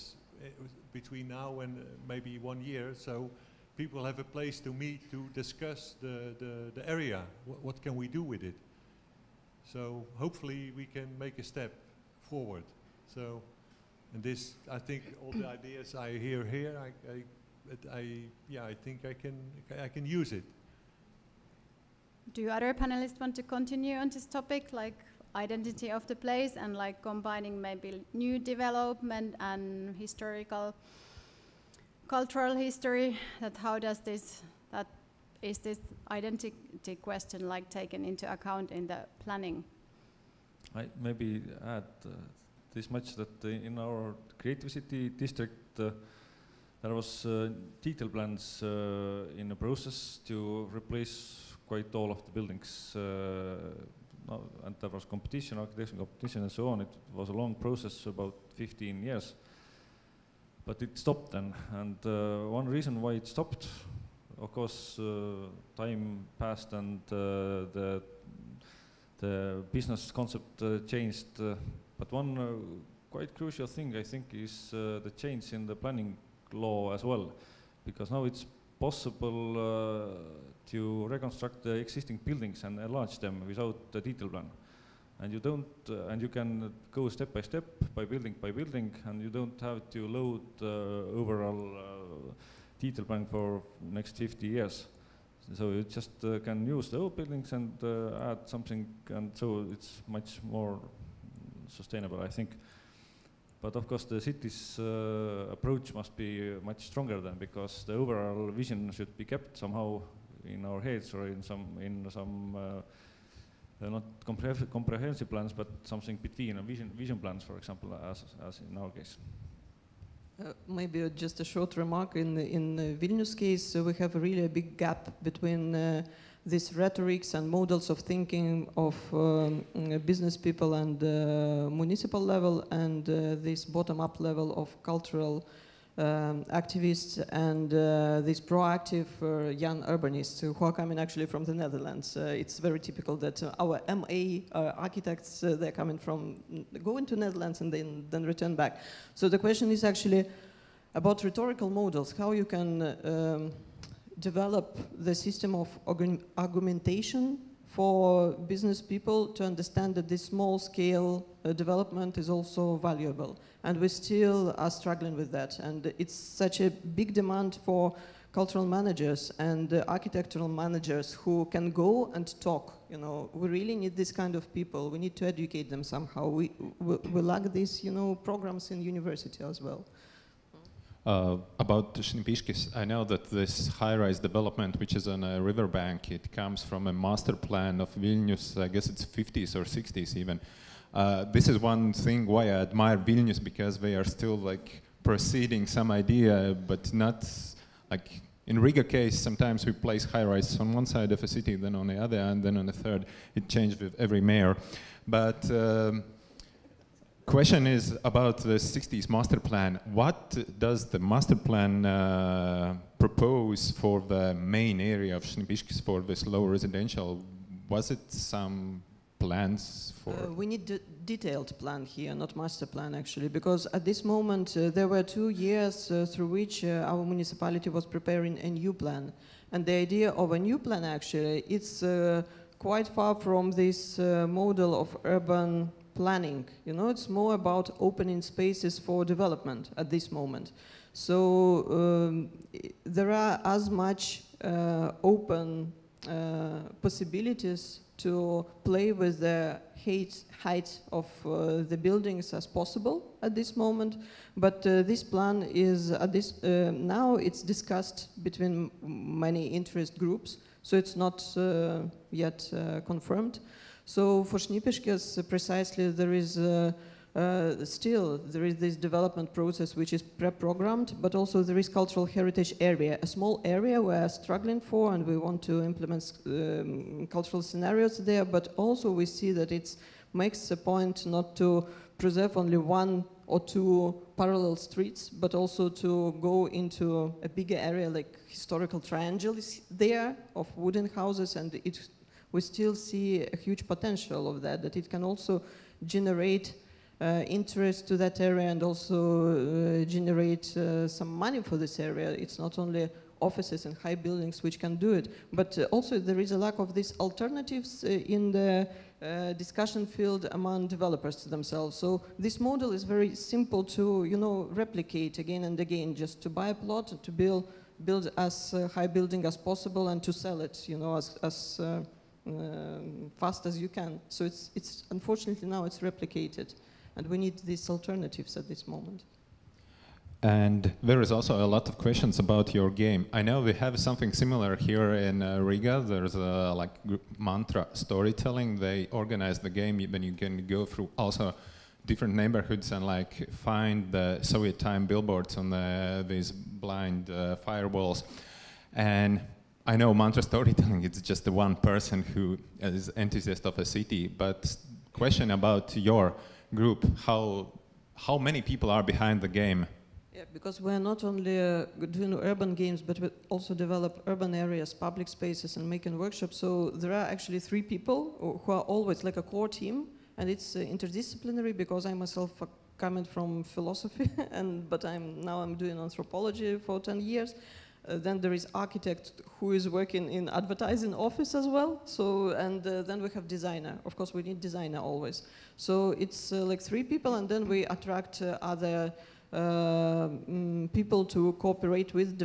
F: between now and maybe 1 year, so people have a place to meet to discuss the area. What can we do with it? So hopefully we can make a step forward. So, and this, I think, all the ideas I hear here, I think I can use it.
E: Do other panelists want to continue on this topic, like identity of the place and like combining maybe new development and historical, cultural history? That how does this, that is this identity question like taken into account in the planning?
B: I maybe add this much, that in our Creative City district there was detail plans in a process to replace quite all of the buildings. And there was competition, architecture competition and so on. It was a long process, about 15 years. But it stopped then. And one reason why it stopped, of course, time passed and the business concept changed. But one quite crucial thing, I think, is the change in the planning law as well. Because now it's possible to reconstruct the existing buildings and enlarge them without a detail plan. And you don't, and you can go step by step, by building, and you don't have to load overall detail plan for next 50 years. So you just can use the old buildings and add something, and so it's much more sustainable, I think. But of course the city's approach must be much stronger then, because the overall vision should be kept somehow in our heads, or in some not comprehensive plans, but something between vision plans, for example, as in our case.
D: Maybe just a short remark. In the Vilnius case, we have really a big gap between these rhetorics and models of thinking of business people and municipal level, and this bottom-up level of cultural activists and these proactive young urbanists who are coming actually from the Netherlands. It's very typical that our MA architects, they're coming from, go into Netherlands and then return back. So the question is actually about rhetorical models, how you can develop the system of argumentation for business people to understand that this small-scale development is also valuable. And we still are struggling with that. And it's such a big demand for cultural managers and architectural managers who can go and talk. You know, we really need this kind of people. We need to educate them somehow. We lack these, you know, programs in university as well.
C: About Šnipiškės, I know that this high-rise development, which is on a riverbank, it comes from a master plan of Vilnius. I guess it's 50s or 60s even. This is one thing why I admire Vilnius, because they are still like proceeding some idea, but not like in Riga case. Sometimes we place high-rise on one side of a city, then on the other, and then on the third. It changed with every mayor. But question is about the 60s master plan. What does the master plan propose for the main area of Šnipiškės for this low residential? Was it some plans for?
D: We need a detailed plan here, not master plan actually, because at this moment there were 2 years through which our municipality was preparing a new plan. And the idea of a new plan actually, it's quite far from this model of urban planning. You know, it's more about opening spaces for development at this moment. So there are as much open possibilities to play with the height of the buildings as possible at this moment. But this plan is at this now it's discussed between many interest groups, so it's not yet confirmed. So for Šnipiškės, precisely, there is still this development process which is pre-programmed, but also there is cultural heritage area, a small area we are struggling for, and we want to implement cultural scenarios there. But also we see that it makes a point not to preserve only 1 or 2 parallel streets, but also to go into a bigger area, like historical triangles there of wooden houses, and we still see a huge potential of that it can also generate interest to that area and also generate some money for this area. It's not only offices and high buildings which can do it, but also there is a lack of these alternatives in the discussion field among developers themselves. So this model is very simple to, you know, replicate again and again, just to buy a plot and to build as high building as possible and to sell it, you know, as fast as you can. So it's unfortunately now it's replicated, and we need these alternatives at this moment.
C: And there is also a lot of questions about your game. I know we have something similar here in Riga. There's a like mantra storytelling. They organize the game when you can go through also different neighborhoods and like find the Soviet time billboards on these blind firewalls. And I know mantra storytelling, it's just the one person who is enthusiast of a city, but question about your group, how many people are behind the game?
D: Yeah, because we're not only doing urban games, but we also develop urban areas, public spaces, and making workshops. So there are actually 3 people who are always like a core team, and it's interdisciplinary because I myself coming from philosophy, but now I'm doing anthropology for 10 years. Then there is architect who is working in advertising office as well. So, and then we have designer. Of course, we need designer always. So it's like 3 people, and then we attract other people to cooperate with,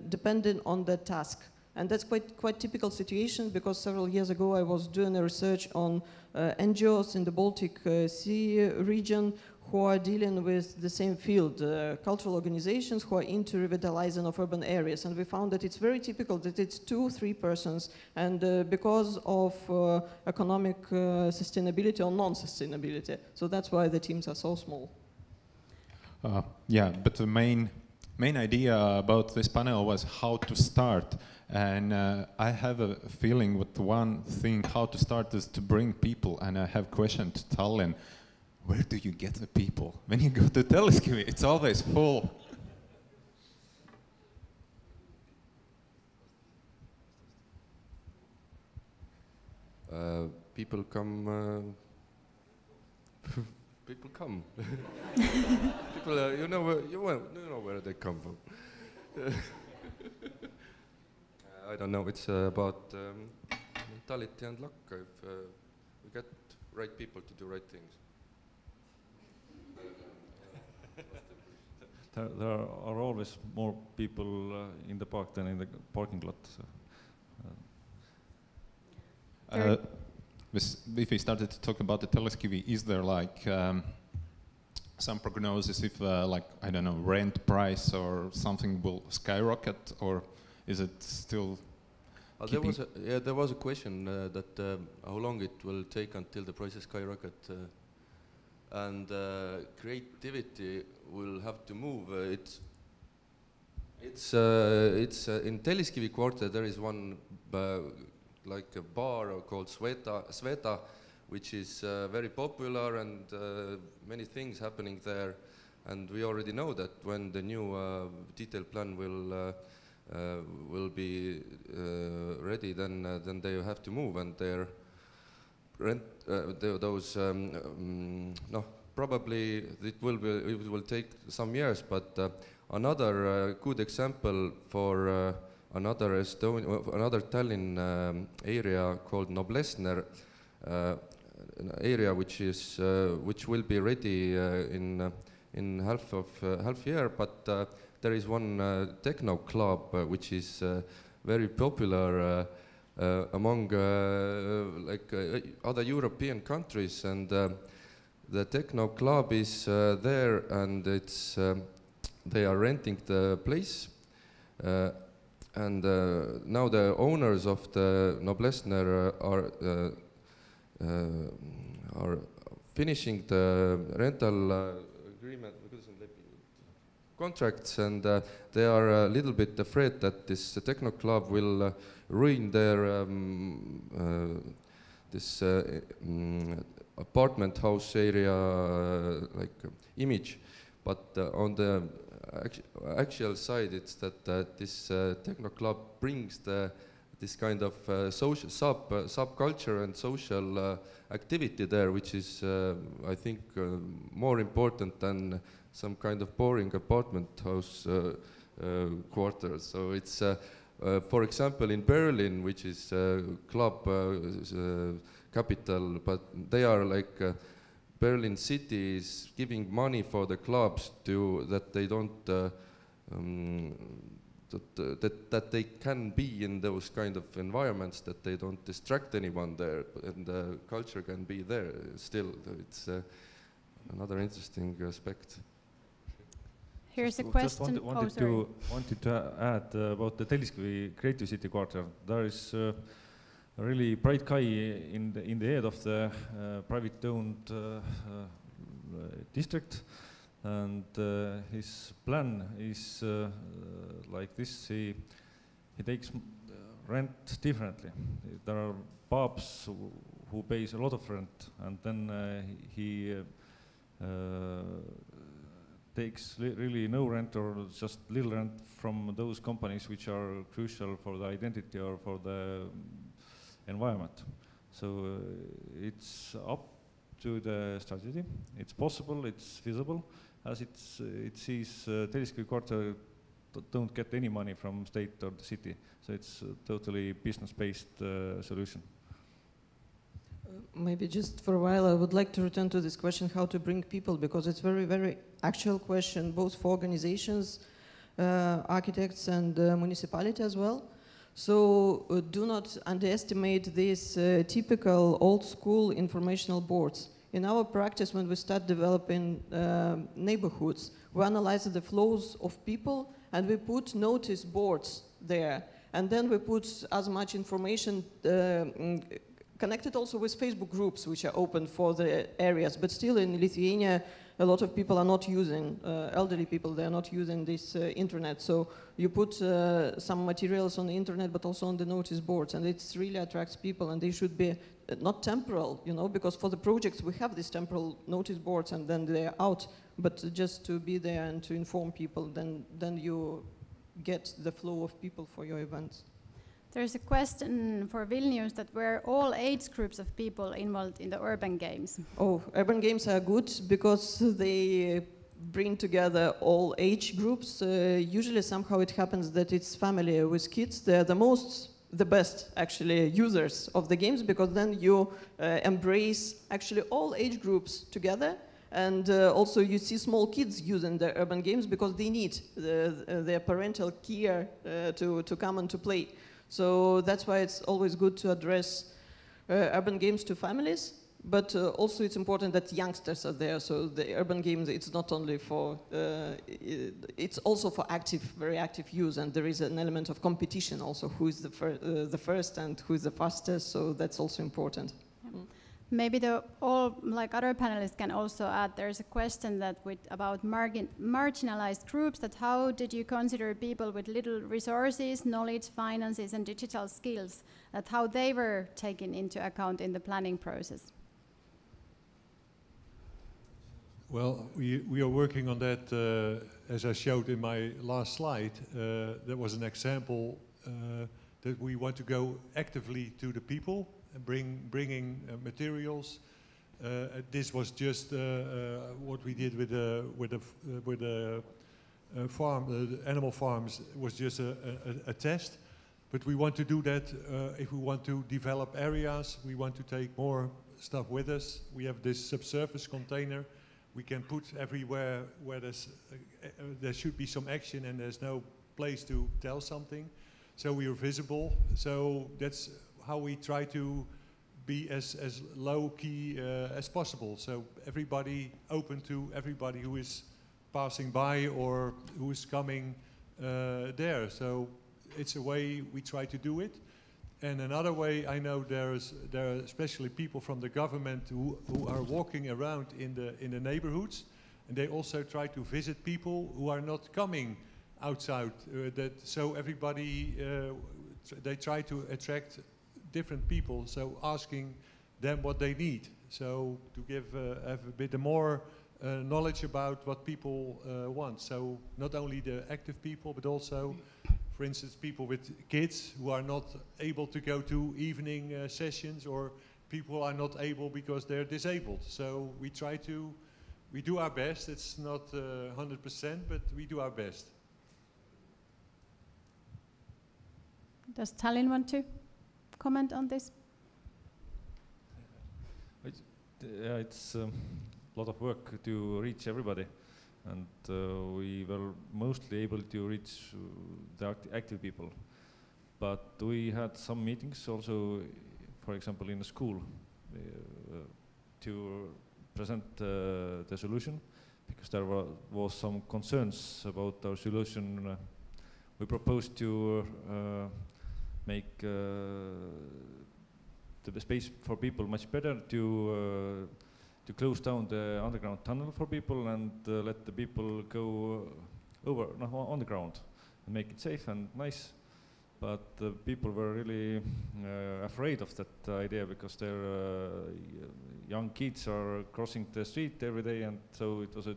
D: depending on the task. And that's quite typical situation, because several years ago I was doing a research on NGOs in the Baltic Sea region who are dealing with the same field, cultural organizations who are into revitalizing of urban areas. And we found that it's very typical that it's 2-3 persons, and because of economic sustainability or non-sustainability. So that's why the teams are so small.
C: Yeah, but the main idea about this panel was how to start. And I have a feeling with one thing, how to start is to bring people. And I have a question to Tallinn. Where do you get the people? When you go to Telescope, it's always full.
A: People come. People come. People, you know where they come from. I don't know. It's about mentality and luck. If we get right people to do right things.
B: there are always more people in the park than in the parking lot. So,
C: if we started to talk about the Teleskivi, is there like some prognosis if like, I don't know, rent price or something will skyrocket, or is it still
A: there was a question that how long it will take until the prices skyrocket, and creativity will have to move. It's in Teleskivi quarter there is one like a bar called Sveta, which is very popular, and many things happening there. And we already know that when the new detailed plan will be ready, then they have to move, and their rent probably it will take some years. But another good example for another Tallinn area called Noblessner, an area which will be ready in half year, but there is one techno club which is very popular among other European countries, and the techno club is there, and it's they are renting the place. And now the owners of the Noblessner are finishing the rental agreement contracts, and they are a little bit afraid that this techno club will ruin their this apartment house area image. But on the actual side, it's that this techno club brings this kind of social subculture and social activity there, which is I think more important than some kind of boring apartment house quarters. So it's for example in Berlin, which is club capital, but they are like Berlin city is giving money for the clubs that they don't that they can be in those kind of environments, that they don't distract anyone there, and the culture can be there still. It's another interesting aspect.
E: Here's a question.
B: Wanted to add about the Teleskivi Creative City Quarter. There is a really bright guy in the head of the private-owned district, and his plan is like this. He takes rent differently. There are pubs who pays a lot of rent, and then he takes really no rent or just little rent from those companies which are crucial for the identity or for the environment. So it's up to the strategy. It's possible, it's feasible, as it sees Teleskivi Quarter don't get any money from state or the city. So it's a totally business-based solution.
D: Maybe just for a while, I would like to return to this question, how to bring people, because it's very, very actual question, both for organizations, architects, and municipality as well. So do not underestimate these typical old school informational boards. In our practice, when we start developing neighborhoods, we analyze the flows of people, and we put notice boards there. And then we put as much information connected also with Facebook groups, which are open for the areas. But still in Lithuania, a lot of people are not using, elderly people, they are not using this internet. So you put some materials on the internet, but also on the notice boards, and it really attracts people, and they should be not temporal, you know, because for the projects we have these temporal notice boards and then they're out, but just to be there and to inform people, then you get the flow of people for your events.
E: There's a question for Vilnius that were all age groups of people involved in the urban games?
D: Oh, urban games are good because they bring together all age groups. Usually somehow it happens that it's family with kids. They're the best actually users of the games, because then you embrace actually all age groups together, And also you see small kids using the urban games because they need their parental care to come and to play. So that's why it's always good to address urban games to families. But also it's important that youngsters are there. So the urban games, it's not only for, it's also for active, very active use. And there is an element of competition also, who is the first and who is the fastest. So that's also important.
E: Yeah. Maybe all like other panelists can also add, there's a question that about marginalized groups, that how did you consider people with little resources, knowledge, finances and digital skills, that how they were taken into account in the planning process?
F: Well, we are working on that, as I showed in my last slide. There was an example that we want to go actively to the people and bringing materials. This was just what we did with the farm, the animal farms. It was just a test, but we want to do that if we want to develop areas. We want to take more stuff with us. We have this subsurface container. We can put everywhere where there should be some action and there's no place to tell something. So we are visible. So that's how we try to be as low-key as possible. So everybody open to everybody who is passing by or who is coming there. So it's a way we try to do it. And another way, I know there are especially people from the government who are walking around in the neighborhoods, and they also try to visit people who are not coming outside. So everybody, they try to attract different people, so asking them what they need. So to have a bit more knowledge about what people want. So not only the active people, but also, for instance, people with kids who are not able to go to evening sessions, or people who are not able because they're disabled. So we do our best. It's not 100%, but we do our best.
E: Does Tallinn want to comment on this?
B: It's a lot of work to reach everybody. And we were mostly able to reach the active people. But we had some meetings also, for example, in a school to present the solution, because there was some concerns about our solution. We proposed to make the space for people much better, to close down the underground tunnel for people and let the people go on the ground and make it safe and nice. But people were really afraid of that idea, because their young kids are crossing the street every day, and so it was a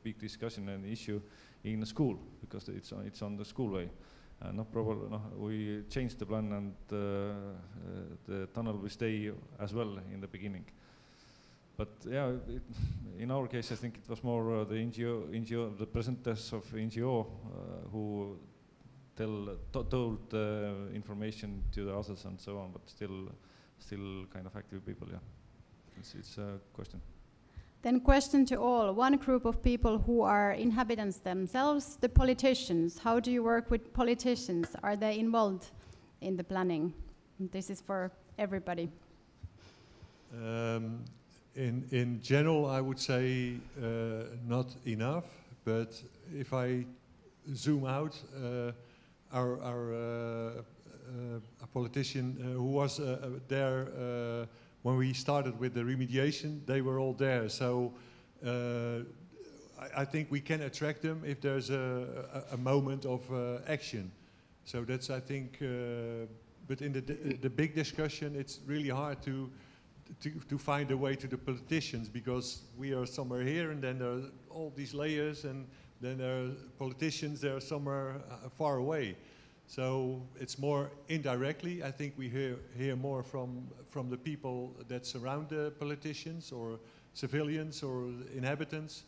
B: big discussion and issue in the school, because it's on the schoolway. We changed the plan, and the tunnel will stay as well in the beginning. But yeah, in our case, I think it was more the NGO, the presenters of NGO who told information to the others and so on, but still kind of active people, yeah. It's a question.
E: Then question to all. One group of people who are inhabitants themselves, the politicians. How do you work with politicians? Are they involved in the planning? This is for everybody.
F: In general, I would say not enough, but if I zoom out, our politician who was there when we started with the remediation, they were all there. So I think we can attract them if there's a moment of action. So that's, I think, but in the big discussion, it's really hard to find a way to the politicians, because we are somewhere here, and then there are all these layers, and then there are politicians, they are somewhere far away. So it's more indirectly. I think we hear more from the people that surround the politicians, or civilians, or inhabitants.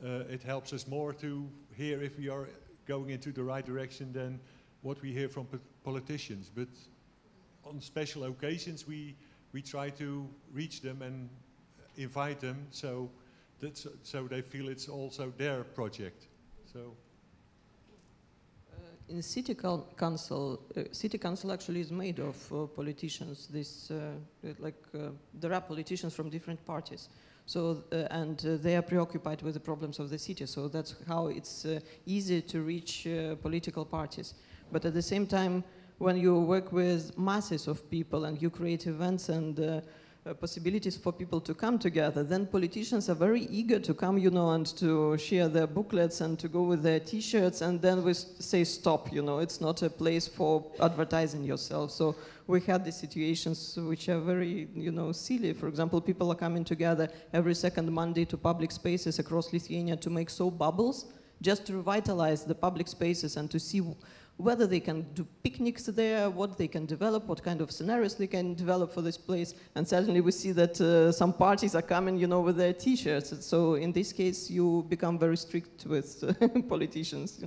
F: It helps us more to hear if we are going into the right direction than what we hear from politicians. But on special occasions, we try to reach them and invite them. So so they feel it's also their project. So.
D: In city council, city council actually is made of politicians. There are politicians from different parties. So, they are preoccupied with the problems of the city. So that's how it's easy to reach political parties. But at the same time, when you work with masses of people and you create events and possibilities for people to come together, then politicians are very eager to come, and to share their booklets and to go with their T-shirts, and then we say stop, it's not a place for advertising yourself. So we had these situations which are very, silly. For example, people are coming together every second Monday to public spaces across Lithuania to make soap bubbles, just to revitalize the public spaces and to see whether they can do picnics there, what they can develop, what kind of scenarios they can develop for this place. And suddenly we see that some parties are coming, with their T-shirts. So in this case, you become very strict with politicians,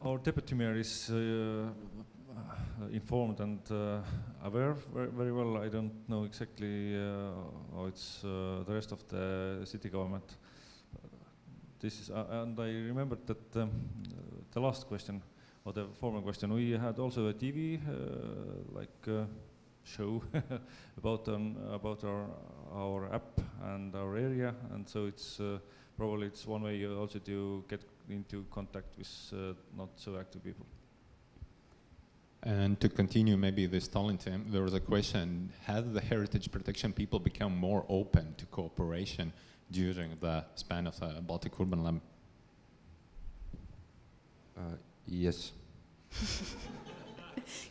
B: Our deputy mayor is informed and aware very well. I don't know exactly how it's the rest of the city government. This is, and I remembered that the last question, or the former question, we had also a TV show about our app and our area, and so it's probably it's one way also to get into contact with not so active people.
C: And to continue maybe this Tallinn theme, there was a question: have the heritage protection people become more open to cooperation during the span of the Baltic Urban Lab?
A: Yes.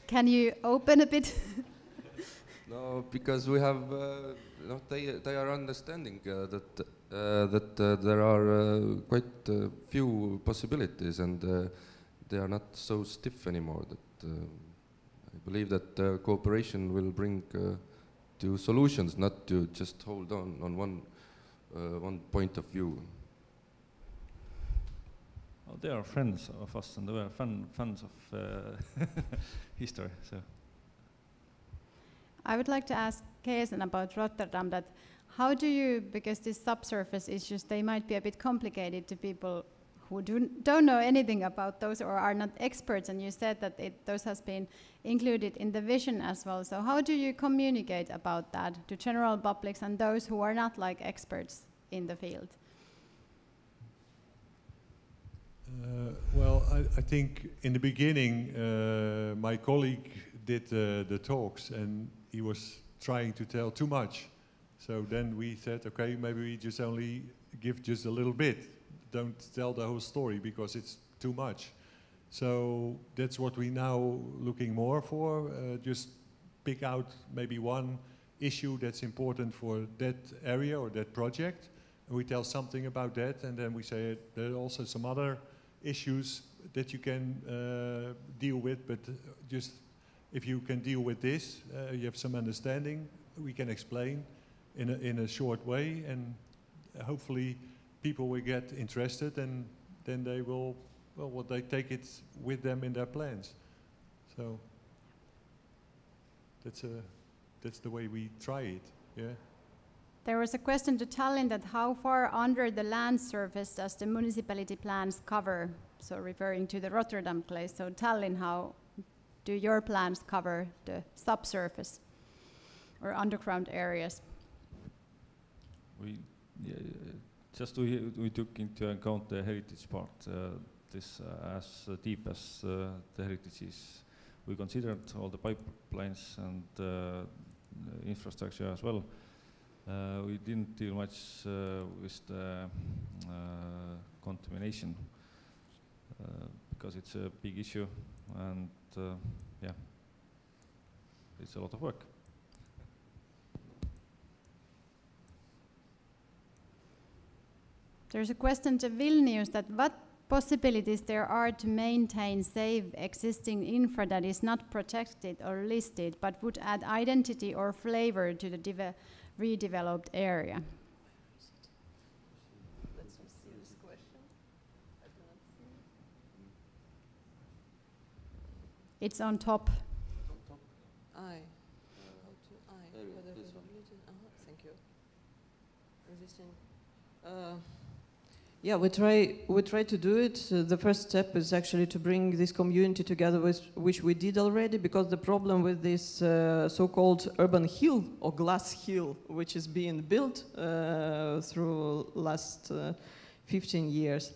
E: Can you open a bit?
A: No, because we have, they are understanding that there are quite a few possibilities, and they are not so stiff anymore. That I believe that cooperation will bring to solutions, not to just hold on one point of view.
B: Oh, they are friends of us, and they are fans of history. So,
E: I would like to ask Keesen about Rotterdam. That how do you, because these subsurface issues, they might be a bit complicated to people who don't know anything about those or are not experts. And you said that those has been included in the vision as well. So how do you communicate about that to general publics and those who are not like experts in the field?
F: Well, I think in the beginning, my colleague did the talks, and he was trying to tell too much. So then we said, okay, maybe we just only give just a little bit. Don't tell the whole story because it's too much. So that's what we now looking more for. Just pick out maybe one issue that's important for that area or that project, and we tell something about that, and then we say there are also some other issues that you can deal with, but just if you can deal with this, you have some understanding, we can explain in a short way, and hopefully people will get interested, and then they will, well, they take it with them in their plans. So that's the way we try it, yeah.
E: There was a question to Tallinn that how far under the land surface does the municipality plans cover? So referring to the Rotterdam place. So Tallinn, how do your plans cover the subsurface or underground areas?
B: We took into account the heritage part. This as deep as the heritage is. We considered all the pipelines and infrastructure as well. We didn't deal much with the contamination because it's a big issue, and yeah, it's a lot of work.
E: There's a question to Vilnius that what possibilities there are to maintain safe existing infra that is not protected or listed but would add identity or flavor to the redeveloped area.
D: Let's see this question.
E: It's on top.
D: Thank you. Yeah, we try to do it. The first step is actually to bring this community together, which we did already, because the problem with this so-called urban hill or glass hill, which is being built through last 15 years,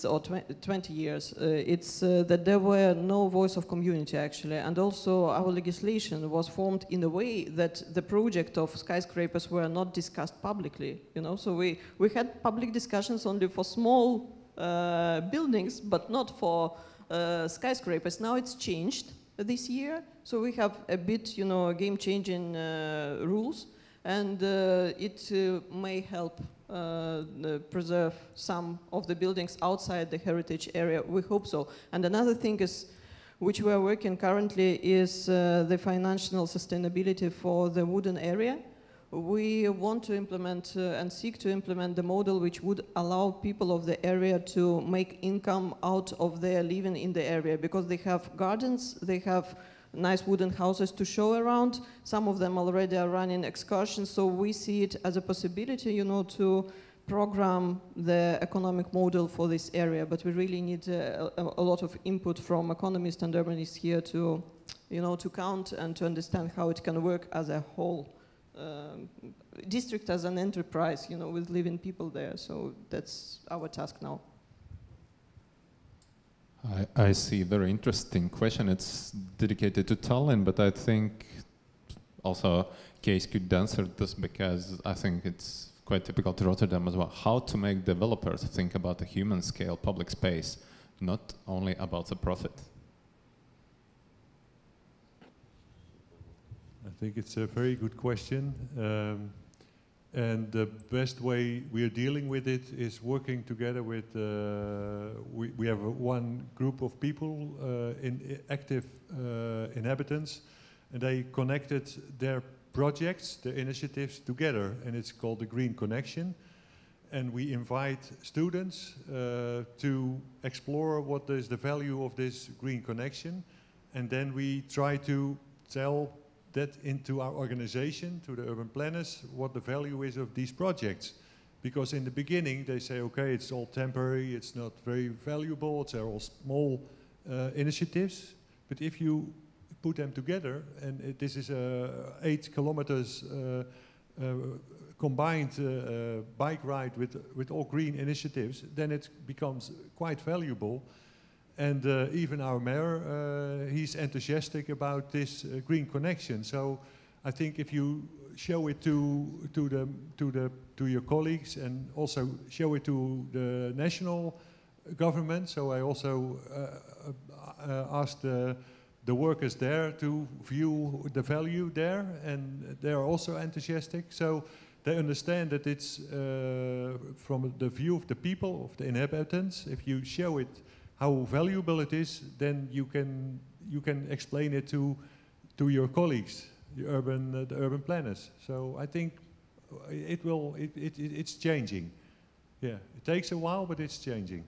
D: or 20 years, it's that there were no voice of community actually, and also our legislation was formed in a way that the project of skyscrapers were not discussed publicly, you know, so we had public discussions only for small buildings, but not for skyscrapers. Now it's changed this year, so we have a bit, you know, game-changing rules, and it may help preserve some of the buildings outside the heritage area. We hope so. And another thing is, which we are working currently, is the financial sustainability for the wooden area. We want to implement and seek to implement the model which would allow people of the area to make income out of their living in the area, because they have gardens, they have nice wooden houses to show around. Some of them already are running excursions, so we see it as a possibility, you know, to program the economic model for this area. But we really need a lot of input from economists and urbanists here to, you know, to count and to understand how it can work as a whole. District as an enterprise, you know, with living people there. So that's our task now.
C: I see a very interesting question. It's dedicated to Tallinn, but I think also Case could answer this, because I think it's quite typical to Rotterdam as well. How to make developers think about the human scale public space, not only about the profit.
F: I think it's a very good question. And the best way we are dealing with it is working together with, we have one group of people, active inhabitants, and they connected their projects, their initiatives together, and it's called the Green Connection. And we invite students to explore what is the value of this Green Connection, and then we try to tell that into our organization, to the urban planners, what the value is of these projects. Because in the beginning they say, okay, it's all temporary, it's not very valuable, it's all small initiatives. But if you put them together, and this is 8 kilometers combined bike ride with all green initiatives, then it becomes quite valuable. And even our mayor, he's enthusiastic about this Green Connection. So I think if you show it to your colleagues and also show it to the national government. So I also asked the workers there to view the value there, and they are also enthusiastic. So they understand that it's from the view of the people, of the inhabitants. If you show it how valuable it is, then you can explain it to your colleagues, the urban planners. So I think it's changing. Yeah, it takes a while, but it's changing.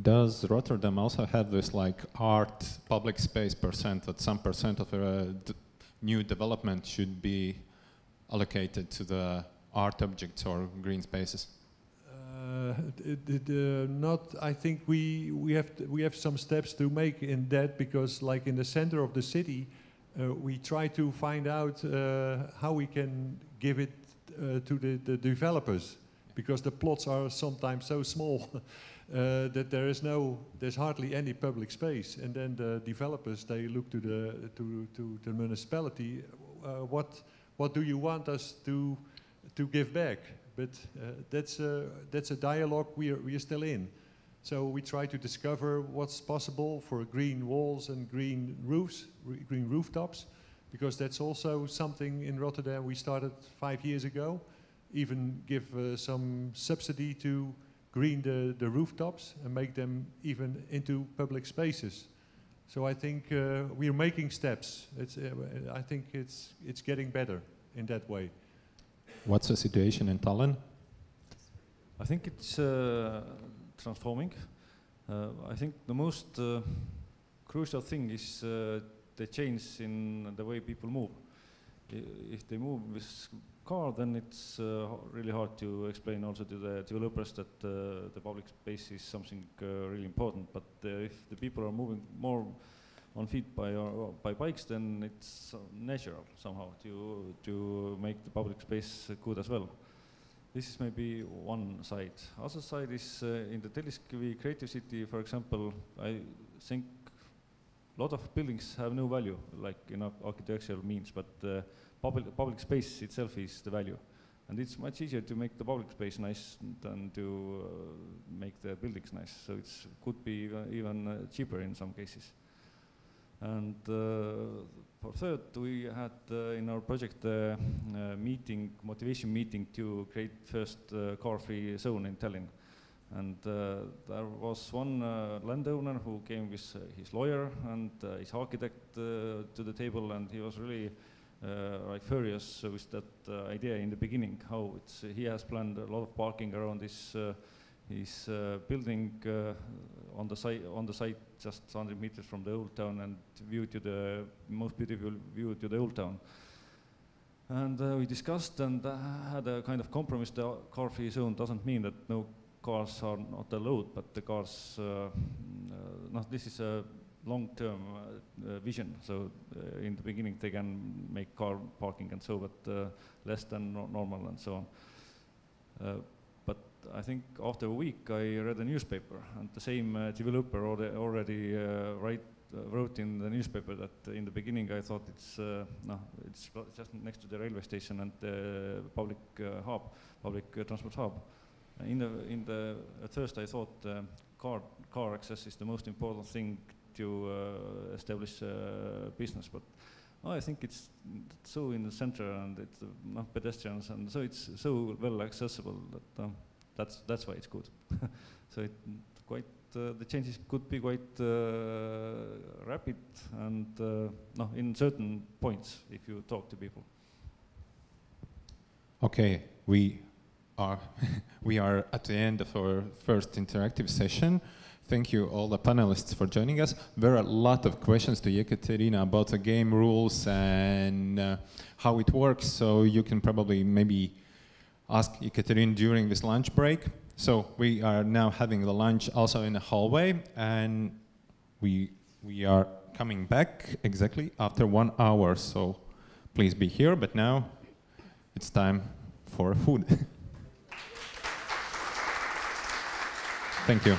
C: Does Rotterdam also have this like art public space percent, that some percent of new development should be allocated to the art objects or green spaces?
F: Not. I think we have some steps to make in that, because like in the center of the city, we try to find out how we can give it to the developers, because the plots are sometimes so small that there's hardly any public space, and then the developers, they look to the municipality. What do you want us to give back? But that's a dialogue we are still in. So we try to discover what's possible for green walls and green roofs, green rooftops, because that's also something in Rotterdam we started 5 years ago. Even give some subsidy to green the rooftops and make them even into public spaces. So I think we are making steps. I think it's getting better in that way.
C: What's the situation in Tallinn?
B: I think it's transforming. I think the most crucial thing is the change in the way people move. If they move with car, then it's really hard to explain also to the developers that the public space is something really important. But if the people are moving more on feet by bikes, then it's natural somehow to make the public space good as well. This is maybe one side. Other side is in the Telliskivi Creative City, for example. I think a lot of buildings have no value, like in architectural means, but public space itself is the value. And it's much easier to make the public space nice than to make the buildings nice. So it could be even cheaper in some cases. And for third, we had in our project motivation meeting to create first car-free zone in Tallinn. And there was one landowner who came with his lawyer and his architect to the table, and he was really furious with that idea in the beginning, how he has planned a lot of parking around his building on the site just 100 meters from the old town, and view to the most beautiful view to the old town. And we discussed and had a kind of compromise. The car-free zone doesn't mean that no cars are not allowed, but the cars, this is a long-term vision. So in the beginning they can make car parking and so, but less than normal and so on. But I think after a week I read a newspaper, and the same developer already wrote in the newspaper that in the beginning I thought it's just next to the railway station and the public transport hub. At first I thought car access is the most important thing to establish business, but I think it's so in the center, and it's pedestrians, and so it's so well accessible that that's why it's good. So the changes could be quite rapid, and in certain points if you talk to people.
C: Okay, we are at the end of our first interactive session. Thank you all the panelists for joining us. There are a lot of questions to Ekaterina about the game rules and how it works, so you can probably maybe ask Ekaterina during this lunch break. So we are now having the lunch also in the hallway, and we are coming back exactly after 1 hour, so please be here, but now it's time for food. Thank you.